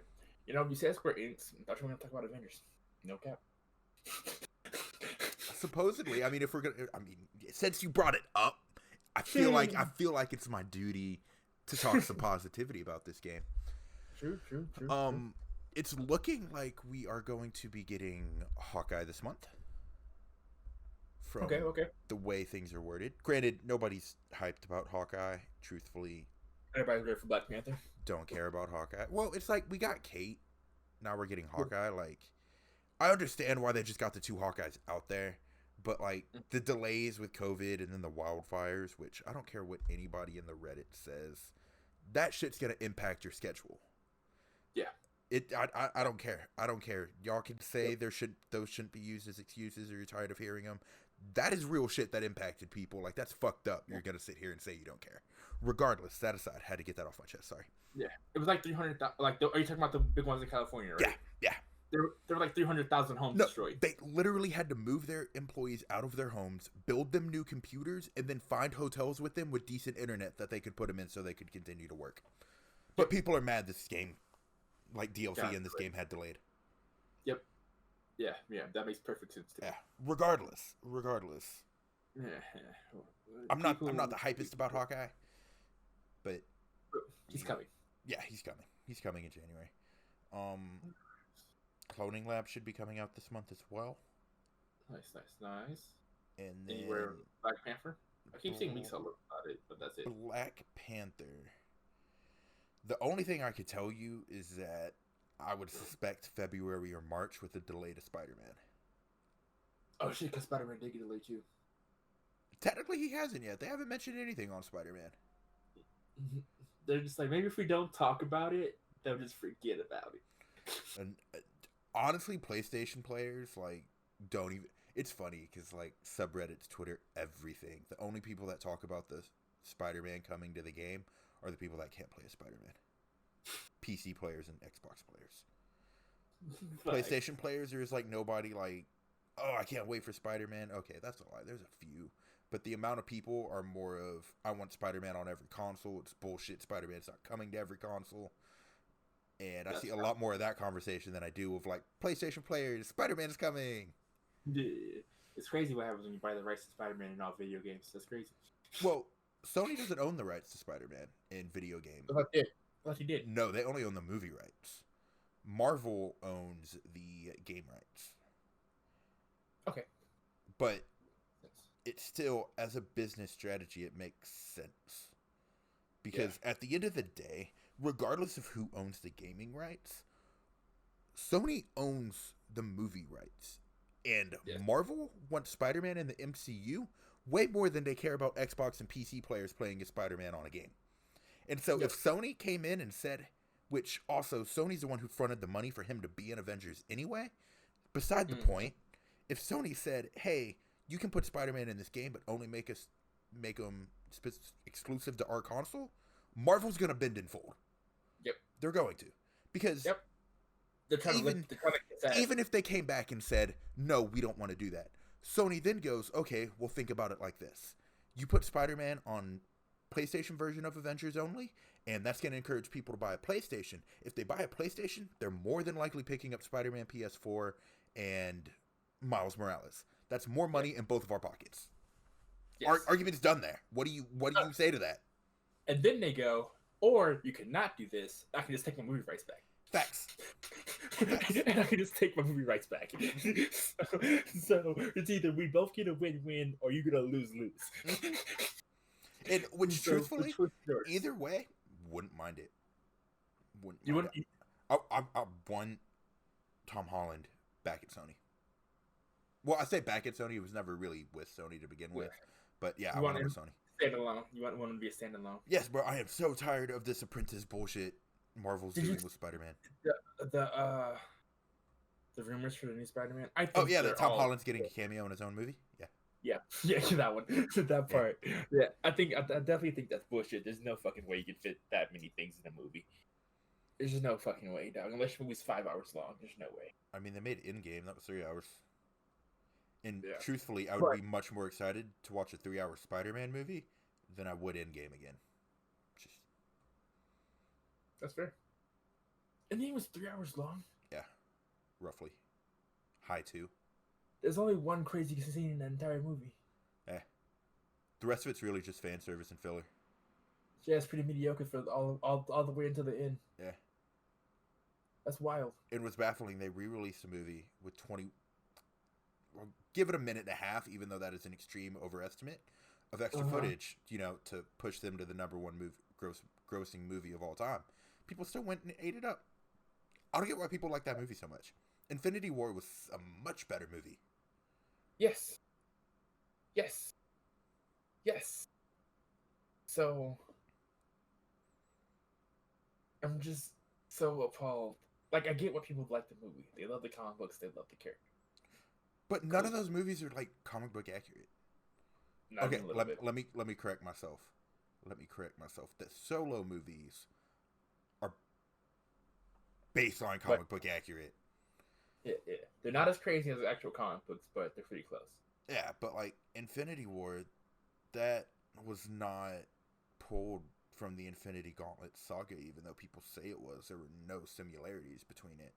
You know, besides Square Enix, I thought you were going to talk about Avengers. No cap. Supposedly, I mean, since you brought it up, I feel like it's my duty to talk some positivity about this game. True. It's looking like we are going to be getting Hawkeye this month. From the way things are worded. Granted, nobody's hyped about Hawkeye, truthfully. Everybody's ready for Black Panther. Don't care about Hawkeye. Well, it's like we got Kate. Now we're getting Hawkeye. Like, I understand why they just got the 2 Hawkeyes out there. But, like, the delays with COVID and then the wildfires, which I don't care what anybody in the Reddit says, that shit's going to impact your schedule. Yeah. I don't care. I don't care. Y'all can say those shouldn't be used as excuses or you're tired of hearing them. That is real shit that impacted people. Like, that's fucked up. You're going to sit here and say you don't care. Regardless, that aside, had to get that off my chest. Sorry. Yeah. It was like 300,000. Like, are you talking about the big ones in California, right? Yeah. There were like 300,000 homes destroyed. They literally had to move their employees out of their homes, build them new computers, and then find hotels with them with decent internet that they could put them in so they could continue to work. But people are mad this game, like DLC in this game had delayed. Yep. Yeah, that makes perfect sense to me. Yeah. Regardless. Yeah. I'm not the hypest about Hawkeye, but he's coming. Yeah, he's coming. He's coming in January. Cloning Lab should be coming out this month as well. Nice. And then anywhere Black Panther? I keep seeing mixed up about about it, but that's it. Black Panther. The only thing I could tell you is that I would suspect February or March with a delay to Spider-Man. Oh shit, because Spider-Man did get delayed too. Technically, he hasn't yet. They haven't mentioned anything on Spider-Man. They're just like, maybe if we don't talk about it, they'll just forget about it. And honestly, PlayStation players like don't even. It's funny because like subreddits, Twitter, everything. The only people that talk about the Spider-Man coming to the game are the people that can't play a Spider-Man. PC players and Xbox players. PlayStation players, there's like nobody like, oh, I can't wait for Spider-Man. Okay, that's a lie. There's a few. But the amount of people are more of, I want Spider-Man on every console. It's bullshit. Spider-Man's not coming to every console. And I see a lot more of that conversation than I do of like, PlayStation players, Spider-Man's coming. It's crazy what happens when you buy the rights to Spider-Man in all video games. That's crazy. Well, Sony doesn't own the rights to Spider-Man in video games. I thought you did. No, they only own the movie rights. Marvel owns the game rights. Okay. But it's still, as a business strategy, it makes sense. Because at the end of the day, regardless of who owns the gaming rights, Sony owns the movie rights. And Marvel wants Spider-Man in the MCU way more than they care about Xbox and PC players playing as Spider-Man on a game. And so if Sony came in and said, which also Sony's the one who fronted the money for him to be in Avengers anyway, beside the point, if Sony said, hey, you can put Spider-Man in this game, but only make them exclusive to our console, Marvel's going to bend and fold. Yep. They're going to. Because they're trying to even if they came back and said, no, we don't want to do that, Sony then goes, okay, we'll think about it like this. You put Spider-Man on PlayStation version of Avengers only, and that's going to encourage people to buy a PlayStation. If they buy a PlayStation, they're more than likely picking up Spider-Man PS4 and Miles Morales. That's more money in both of our pockets. Yes. Argument's done there. What do you say to that? And then they go, or you cannot do this. I can just take my movie rights back. Facts. And I can just take my movie rights back. So it's either we both get a win-win, or you're gonna lose-lose. And which, truthfully, either way, wouldn't mind it. I want Tom Holland back at Sony. Well, I say back at Sony. He was never really with Sony to begin with. But yeah, I want him with Sony. Standalone. You want him to be a standalone. Yes, bro. I am so tired of this apprentice bullshit Marvel's doing with Spider-Man. The rumors for the new Spider-Man. That Tom Holland's getting a cameo in his own movie. Yeah, that one, that part. Yeah, I definitely think that's bullshit. There's no fucking way you can fit that many things in a movie. There's just no fucking way, dog. Unless your movie's 5 hours long, there's no way. I mean, they made Endgame. That was 3 hours. And truthfully, I would be much more excited to watch a 3-hour Spider-Man movie than I would Endgame again. That's fair. Endgame was 3 hours long? Yeah, roughly. High 2. There's only one crazy scene in the entire movie. The rest of it's really just fan service and filler. Yeah, it's pretty mediocre for all the way until the end. Yeah. That's wild. It was baffling. They re-released a movie with 20... Well, give it a minute and a half, even though that is an extreme overestimate of extra footage, to push them to the number one grossing movie of all time. People still went and ate it up. I don't get why people like that movie so much. Infinity War was a much better movie. Yes. So, I'm just so appalled. Like, I get why people like the movie. They love the comic books. They love the character. But none of those movies are like comic book accurate. Okay, let me correct myself. The Solo movies are baseline comic book accurate. Yeah. They're not as crazy as actual comic books, but they're pretty close. Yeah, but like Infinity War, that was not pulled from the Infinity Gauntlet saga, even though people say it was. There were no similarities between it.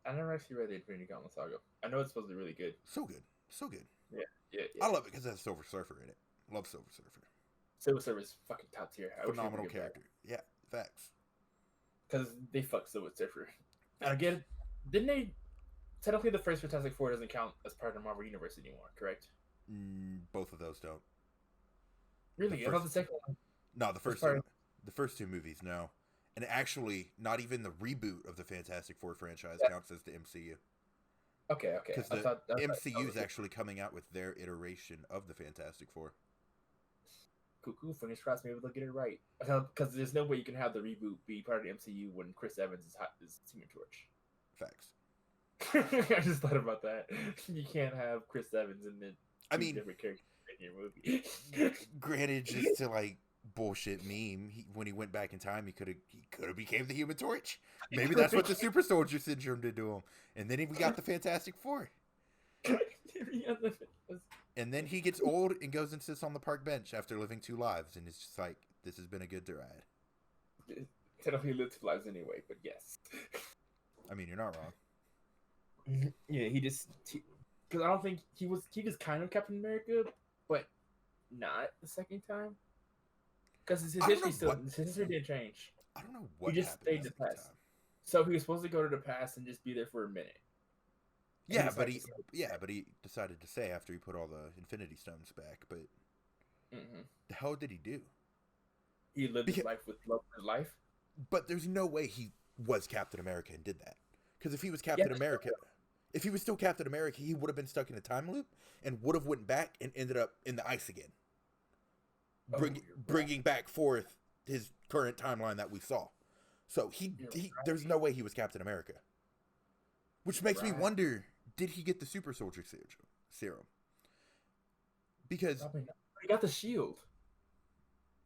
I never actually read the Infinity Gauntlet saga. I know it's supposed to be really good. So good. Yeah. I love it because it has Silver Surfer in it. Love Silver Surfer. Silver Surfer's fucking top tier. Phenomenal character. Yeah, facts. Because they fucked Silver Surfer. And again, didn't they... Technically, the first Fantastic Four doesn't count as part of the Marvel Universe anymore, correct? Both of those don't. Really? I thought the second one No, the was first part two. of... The first two movies, no. And actually, not even the reboot of the Fantastic Four franchise Yeah. counts as the MCU. Okay. Because I the thought MCU is actually coming out with their iteration of the Fantastic Four. Cool. Fingers crossed, maybe they'll get it right. Because there's no way you can have the reboot be part of the MCU when Chris Evans is Human Torch. Facts. I just thought about that. You can't have Chris Evans and then different characters in your movie. Granted, just to like bullshit meme, when he went back in time, he could have became the Human Torch. Maybe that's what the Super Soldier Syndrome did to him. And then we got the Fantastic Four. And then he gets old and goes and sits on the park bench after living 2 lives, and it's just like, this has been a good ride. Technically, he lived 2 lives anyway, but yes. I mean, you're not wrong. Yeah, because I don't think he was kind of Captain America, but not the second time. Because his history didn't change. I don't know what he just stayed in the past. Time. So he was supposed to go to the past and just be there for a minute. Yeah, but he decided to stay after he put all the Infinity Stones back. But the hell did he do? He lived his life with love of his life. But there's no way he was Captain America and did that. Because if he was Captain America, if he was still Captain America, he would have been stuck in a time loop and would have went back and ended up in the ice again, bringing back forth his current timeline that we saw. So there's no way he was Captain America. Which makes me wonder, did he get the Super Soldier Serum? Because he got the shield.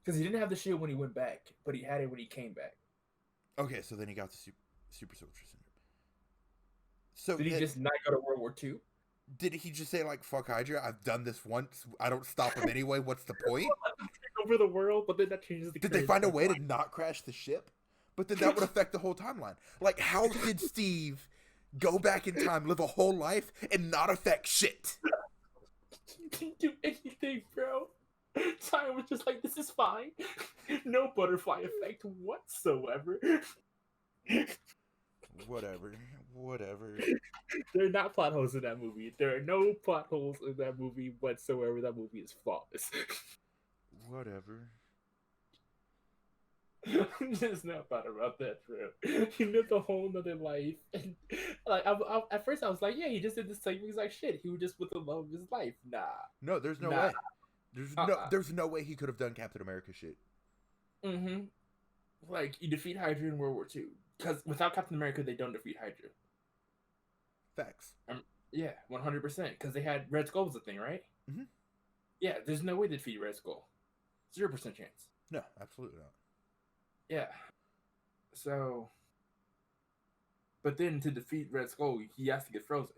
Because he didn't have the shield when he went back, but he had it when he came back. Okay, so then he got the Super Soldier Syndrome. So did he just not go to World War II? Did he just say, like, fuck Hydra, I've done this once, I don't stop him anyway, what's the point? Take over the world, but then that changes the... Did they find a way to not crash the ship? But then that would affect the whole timeline. Like, how did Steve go back in time, live a whole life, and not affect shit? He didn't do anything, bro. Time was just like, this is fine. No butterfly effect whatsoever. Whatever. There are not plot holes in that movie. There are no plot holes in that movie whatsoever. That movie is flawless. Whatever. I'm just not thought about that, bro. He lived a whole nother life. And, like, at first I was like, yeah, he just did the same exact shit. He was just with the love of his life. Nah. No, there's no way. There's no way he could have done Captain America shit. Like, you defeat Hydra in World War II. Because without Captain America, they don't defeat Hydra. Facts. Yeah, 100%. Because they had Red Skull was the thing, right? Yeah, there's no way to defeat Red Skull. 0% chance. No, absolutely not. Yeah. So, but then to defeat Red Skull, he has to get frozen.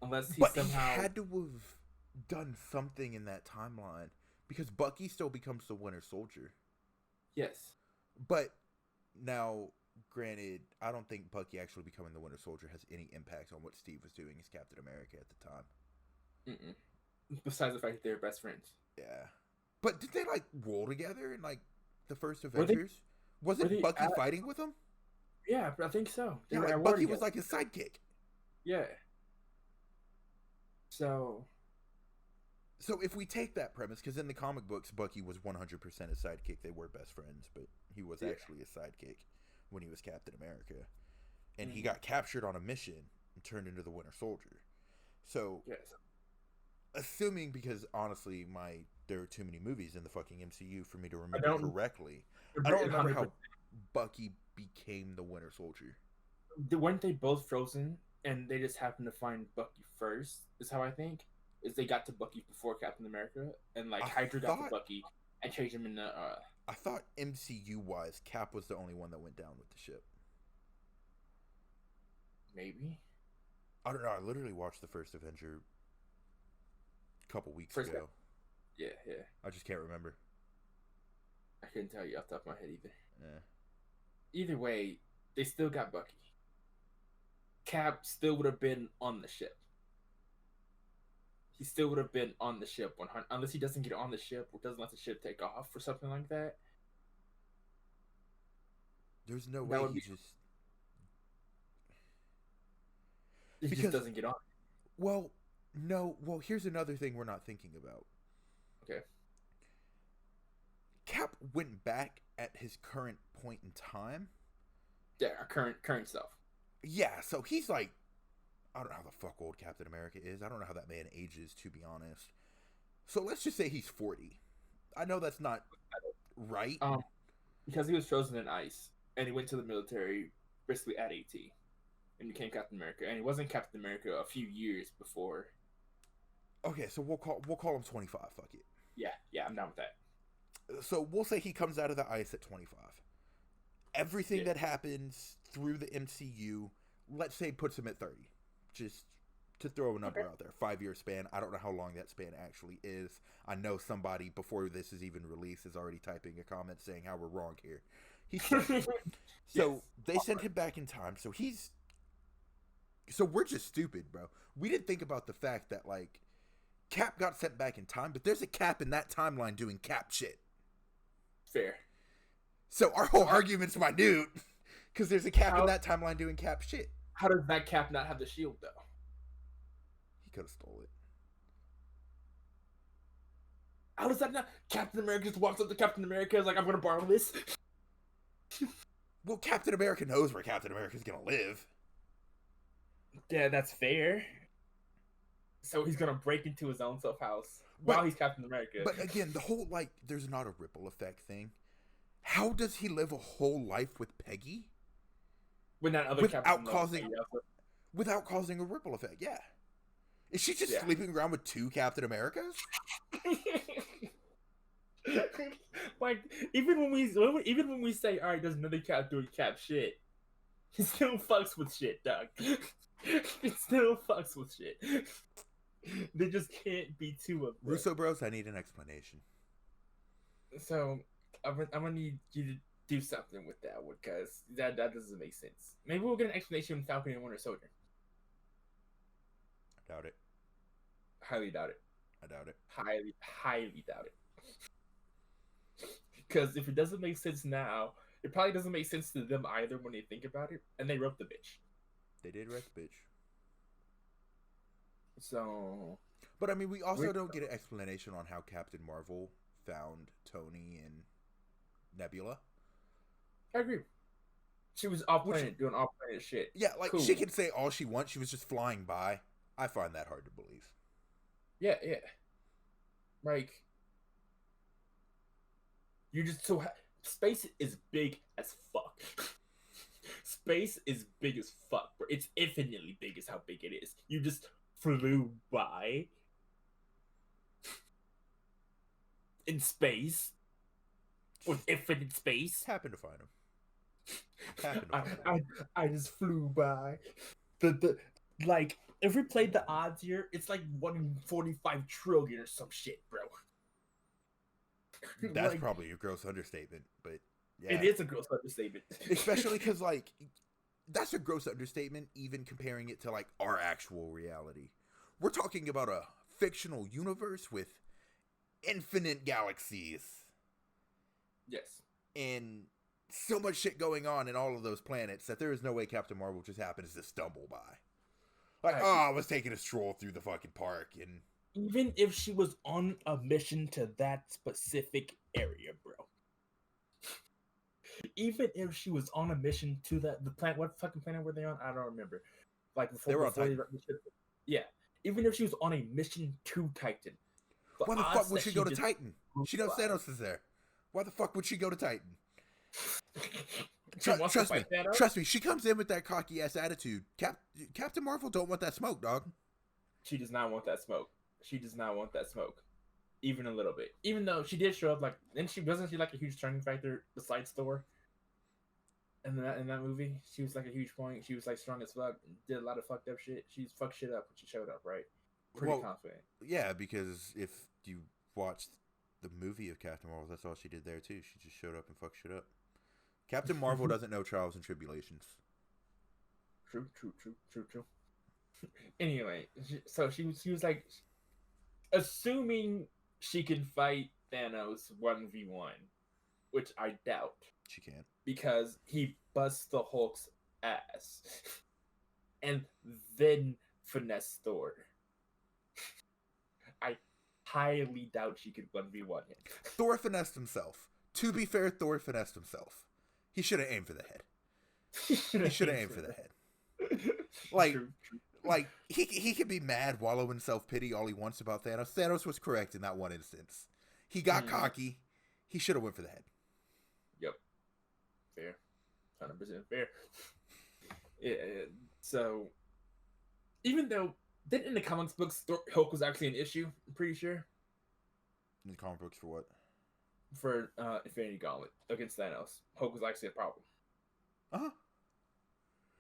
Unless he somehow... he had to have done something in that timeline. Because Bucky still becomes the Winter Soldier. Yes. But now, granted, I don't think Bucky actually becoming the Winter Soldier has any impact on what Steve was doing as Captain America at the time. Besides the fact that they're best friends. Yeah. But did they, like, roll together in, like, the first Avengers? Wasn't Bucky fighting with him? Yeah, I think so. Yeah, like, Bucky was, like, his sidekick. Yeah. So if we take that premise, because in the comic books, Bucky was 100% his sidekick. They were best friends, but he was actually his sidekick when he was Captain America. And he got captured on a mission and turned into the Winter Soldier. So, assuming, because honestly, there are too many movies in the fucking MCU for me to remember correctly. I don't remember how Bucky became the Winter Soldier. Weren't they both frozen, and they just happened to find Bucky first? Is how I think. Is they got to Bucky before Captain America, and like Hydra got to Bucky and changed him into. I thought MCU wise, Cap was the only one that went down with the ship. Maybe. I don't know. I literally watched the first Avenger a couple weeks ago. Yeah. I just can't remember. I couldn't tell you off the top of my head either. Yeah. Either way, they still got Bucky. Cap still would have been on the ship. He still would have been on the ship 100, unless he doesn't get on the ship or doesn't let the ship take off or something like that. There's no way he just doesn't get on. Well, no. Well, here's another thing we're not thinking about. Okay. Cap went back at his current point in time. Yeah, current stuff. Yeah, so he's like, I don't know how the fuck old Captain America is. I don't know how that man ages, to be honest. So let's just say he's 40. I know that's not right. Because he was frozen in ice, and he went to the military basically at 18, and became Captain America. And he wasn't Captain America a few years before. Okay, so we'll call him 25. Fuck it. Yeah, I'm down with that. So we'll say he comes out of the ice at 25. Everything that happens through the MCU, let's say, puts him at 30. Just to throw a number out there. 5-year span. I don't know how long that span actually is. I know somebody, before this is even released, is already typing a comment saying how we're wrong here. So they sent him back in time. So we're just stupid, bro. We didn't think about the fact that, like, Cap got sent back in time, but there's a Cap in that timeline doing Cap shit. Fair. So our whole argument's minute, because there's a Cap in that timeline doing Cap shit. How does that Cap not have the shield, though? He could have stole it. How does that not? Captain America just walks up to Captain America, is like, I'm gonna borrow this. Well, Captain America knows where Captain America's gonna live. Yeah, that's fair. So he's gonna break into his own self house while he's Captain America. But again, the whole, like, there's not a ripple effect thing. How does he live a whole life with Peggy? When that other without causing a ripple effect, yeah. Is she just sleeping around with 2 Captain Americas? Like, even when we say, all right, there's another Cap doing Cap shit, he still fucks with shit, dog. He still fucks with shit. There just can't be 2 of them. Russo Bros, I need an explanation. So I'm gonna need you to do something with that one, because that doesn't make sense. Maybe we'll get an explanation in Falcon and Winter Soldier. I doubt it. Highly doubt it. I doubt it. Highly doubt it. Because if it doesn't make sense now, it probably doesn't make sense to them either when they think about it. And they wrote the bitch. They did write the bitch. So... But, I mean, we also don't get an explanation on how Captain Marvel found Tony and Nebula. I agree. She was off-planet, doing off-planet shit. Yeah, like, cool. She can say all she wants. She was just flying by. I find that hard to believe. Yeah. Like, you just space is big as fuck. Space is big as fuck, bro. It's infinitely big as how big it is. You just flew by in space with infinite space. Happened to find him. I just flew by. Like, if we played the odds here, it's like 1 in 45 trillion or some shit, bro. That's like, probably a gross understatement, but yeah. It is a gross understatement. Especially because, like, that's a gross understatement, even comparing it to, like, our actual reality. We're talking about a fictional universe with infinite galaxies. Yes. And so much shit going on in all of those planets that there is no way Captain Marvel just happens to stumble by. Like, I was taking a stroll through the fucking park, and... Even if she was on a mission to that specific area, bro. Even if she was on a mission to the planet... What fucking planet were they on? I don't remember. Like, before they were on Titan. Yeah. Even if she was on a mission to Titan. Why the fuck would she go to Titan? She knows Thanos is there. Why the fuck would she go to Titan? Trust me, she comes in with that cocky ass attitude. Captain Marvel don't want that smoke, dog. She does not want that smoke. She does not want that smoke, even a little bit. Even though she did show up, like, and she wasn't she like a huge turning factor besides Thor. In that movie, she was like a huge point. She was like strong as fuck, did a lot of fucked up shit. She's fucked shit up when she showed up, right? Pretty confident. Yeah, because if you watched the movie of Captain Marvel, that's all she did there too. She just showed up and fucked shit up. Captain Marvel doesn't know trials and tribulations. True. Anyway, so she was like, assuming she can fight Thanos 1v1, which I doubt. She can't. Because he busts the Hulk's ass. And then finesse Thor. I highly doubt she could 1v1 him. Thor finessed himself. To be fair, Thor finessed himself. He should have aimed for the head. He should have aimed for the head. Like, True. like he can be mad, wallow in self-pity all he wants about Thanos. Thanos was correct in that one instance. He got cocky. He should have went for the head. Yep. Fair. 100% fair. Yeah, so, even though, then in the comics books, Hulk was actually an issue, I'm pretty sure. In the comic books for what? For Infinity Gauntlet against Thanos. Hulk was actually a problem. Uh-huh.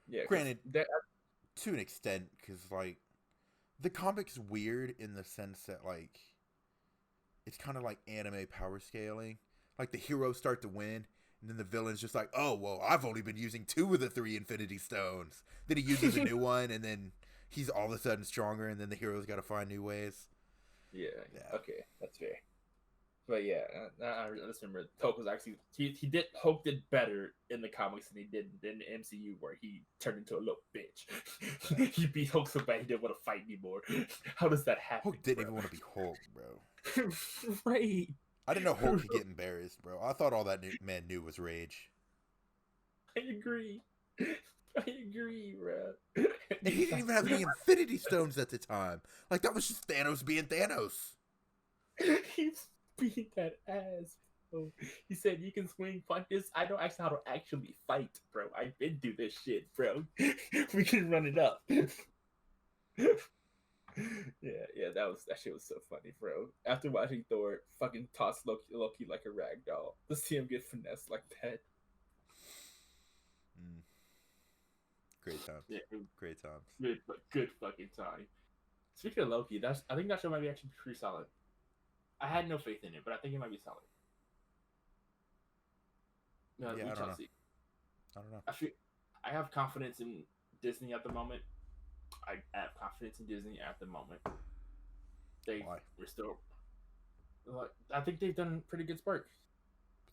Yeah. Granted, to an extent, because, like, the comic's weird in the sense that, like, it's kind of like anime power scaling. Like, the heroes start to win, and then the villain's just like, oh, well, I've only been using 2 of the 3 Infinity Stones. Then he uses a new one, and then he's all of a sudden stronger, and then the hero's got to find new ways. Yeah. Okay, that's fair. But yeah, I just remember Hulk was actually Hulk did better in the comics than he did in the MCU, where he turned into a little bitch. He beat Hulk so bad he didn't want to fight anymore. How does that happen? Hulk didn't even want to be Hulk, bro. Right. I didn't know Hulk could get embarrassed, bro. I thought all that man knew was rage. I agree, bro. And he didn't even have any Infinity Stones at the time. Like, that was just Thanos being Thanos. He beat that ass, bro. He said, you can swing punches. I don't actually know how to actually fight, bro. I've been through this shit, bro. We can run it up. Yeah, that shit was so funny, bro. After watching Thor fucking toss Loki like a rag doll, to see him get finessed like that. Great times. Yeah, great times. Good fucking time. Speaking of Loki, I think that show might be actually pretty solid. I had no faith in it, but I think it might be solid. No, yeah, I don't know. I have confidence in Disney at the moment. I have confidence in Disney at the moment. We're still. I think they've done pretty good work.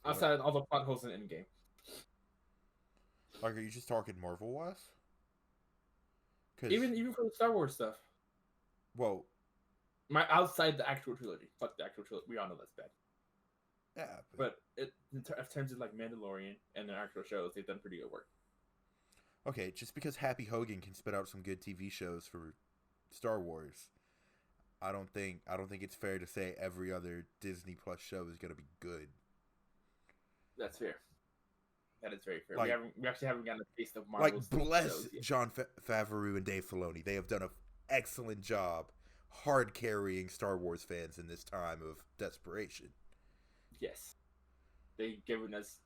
Outside of all the plot holes in Endgame. Like, are you just talking Marvel wise? Even for the Star Wars stuff. Well, outside the actual trilogy. Fuck the actual trilogy. We all know that's bad. Yeah, but in terms of like Mandalorian and their actual shows, they've done pretty good work. Okay, just because Happy Hogan can spit out some good TV shows for Star Wars, I don't think it's fair to say every other Disney Plus show is going to be good. That's fair. That is very fair. Like, we actually haven't gotten a taste of Marvel's like, bless shows yet. Jon Favreau and Dave Filoni. They have done an excellent job hard carrying Star Wars fans in this time of desperation. Yes. They've given us...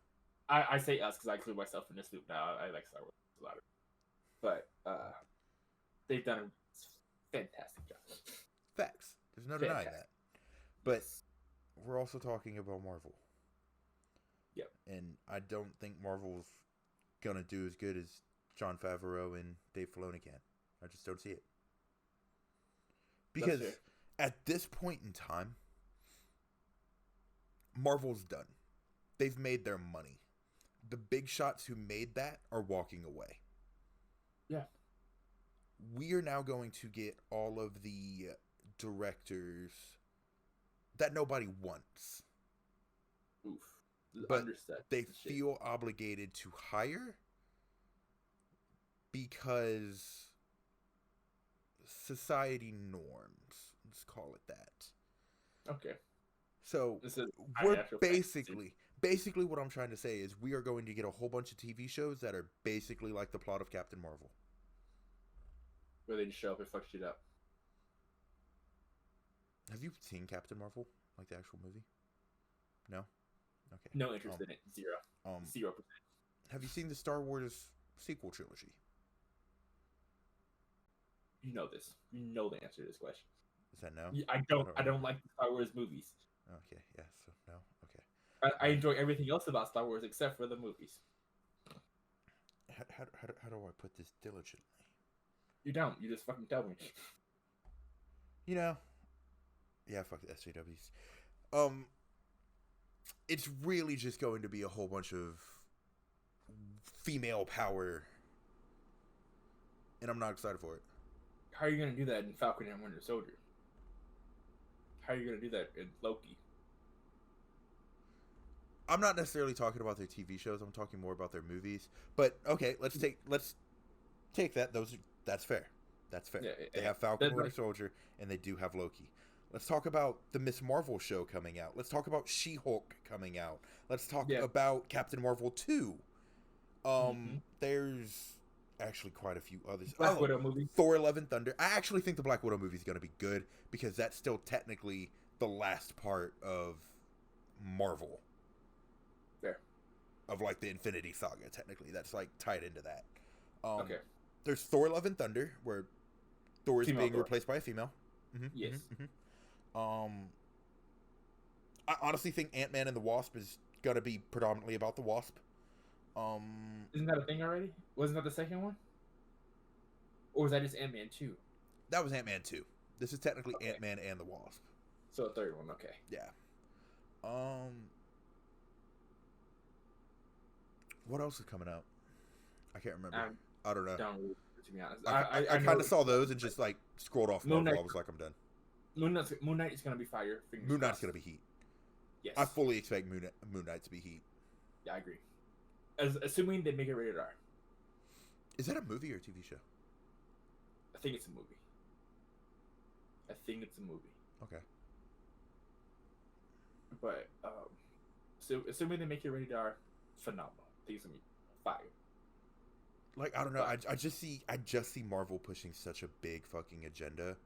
I say us because I include myself in this loop now. I like Star Wars a lot. But they've done a fantastic job. Facts. There's no denying that. But we're also talking about Marvel. Yep. And I don't think Marvel's gonna do as good as Jon Favreau and Dave Filoni can. I just don't see it. Because at this point in time, Marvel's done. They've made their money. The big shots who made that are walking away. Yeah. We are now going to get all of the directors that nobody wants. Oof. But they feel obligated to hire because society norms. Let's call it that. Okay. So we're basically what I'm trying to say is we are going to get a whole bunch of TV shows that are basically like the plot of Captain Marvel. Where they just show up and fuck shit up. Have you seen Captain Marvel? Like the actual movie? No? Okay. No interest in it. 0%. 0%. Have you seen the Star Wars sequel trilogy? You know this. You know the answer to this question. Is that no? I don't like the Star Wars movies. Okay, yeah, so no, okay. I enjoy everything else about Star Wars except for the movies. How do I put this diligently? You don't. You just fucking tell me. You know, yeah, fuck the SJWs. It's really just going to be a whole bunch of female power, and I'm not excited for it. How are you going to do that in Falcon and Winter Soldier? How are you gonna do that in Loki? I'm not necessarily talking about their TV shows. I'm talking more about their movies. But okay, let's take that. That's fair. That's fair. Yeah, They have Falcon Winter Soldier, and they do have Loki. Let's talk about the Miss Marvel show coming out. Let's talk about She-Hulk coming out. Let's talk about Captain Marvel 2. There's actually quite a few others. Black Widow movie. Thor: Love and Thunder. I actually think the Black Widow movie is going to be good because that's still technically the last part of Marvel. Fair. Of like the Infinity Saga, technically. That's like tied into that. Okay. There's Thor: Love and Thunder, where Thor is being replaced by a female. Yes. I honestly think Ant-Man and the Wasp is gonna be predominantly about the Wasp. Isn't that a thing already? Wasn't that the second one? Or was that just Ant-Man 2? That was Ant-Man 2. This is technically Ant-Man and the Wasp. So a third one, okay. Yeah. What else is coming out? I can't remember. I don't know. To be honest, I kind of saw those and just like scrolled off Marvel. I was like, I'm done. Moon Knight is gonna be fire. Moon Knight's gonna be heat. Yes. I fully expect Moon Knight to be heat. Yeah, I agree. Assuming they make it rated R. Is that a movie or a TV show? I think it's a movie. Okay. But so assuming they make it rated R, phenomenal. I think it's gonna be fire. Like, I don't know. I just see Marvel pushing such a big fucking agenda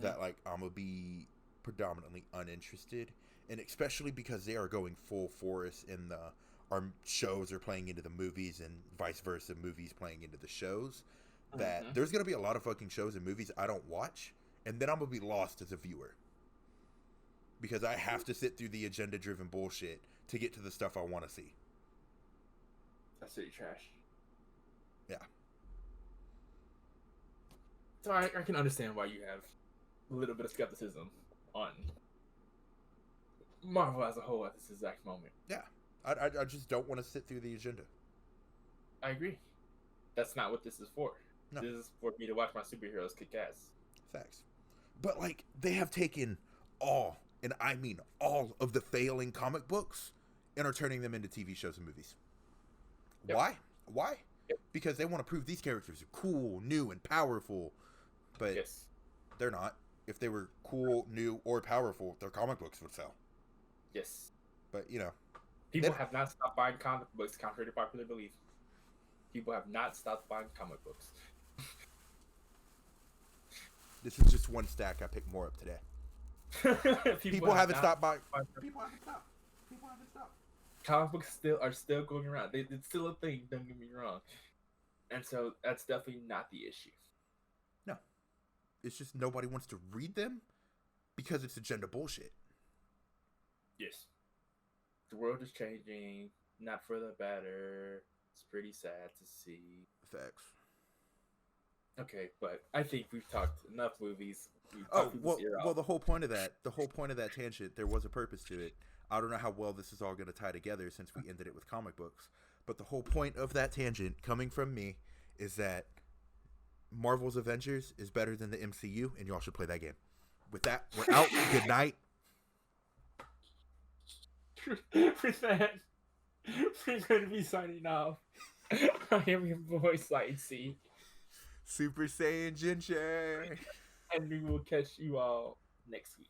that like I'm gonna be predominantly uninterested, and especially because they are going full force in our shows are playing into the movies and vice versa, movies playing into the shows. That there's gonna be a lot of fucking shows and movies I don't watch, and then I'm gonna be lost as a viewer because I have to sit through the agenda-driven bullshit to get to the stuff I want to see. That's city trash. Yeah. So I can understand why you have a little bit of skepticism on Marvel as a whole at this exact moment. Yeah. I just don't want to sit through the agenda. I agree. That's not what this is for. No. This is for me to watch my superheroes kick ass. Facts. But like, they have taken all, and I mean all, of the failing comic books and are turning them into TV shows and movies. Yep. Why? Yep. Because they want to prove these characters are cool, new, and powerful. But they're not. If they were cool, new, or powerful, their comic books would sell. Yes. But, you know. People have not stopped buying comic books, contrary to popular belief. People have not stopped buying comic books. This is just one stack I picked more up today. People haven't stopped buying. People haven't stopped. Comic books are still going around. It's still a thing, don't get me wrong. And so that's definitely not the issue. No. It's just nobody wants to read them because it's agenda bullshit. Yes. The world is changing, not for the better. It's pretty sad to see. Facts. Okay, but I think we've talked enough movies. Well, the whole point of that tangent, there was a purpose to it. I don't know how well this is all going to tie together since we ended it with comic books. But the whole point of that tangent, coming from me, is that Marvel's Avengers is better than the MCU, and y'all should play that game. With that, we're out. Good night. With that, we're going to be signing off. I am your boy, Slight C. Super Saiyan Jinche. And we will catch you all next week.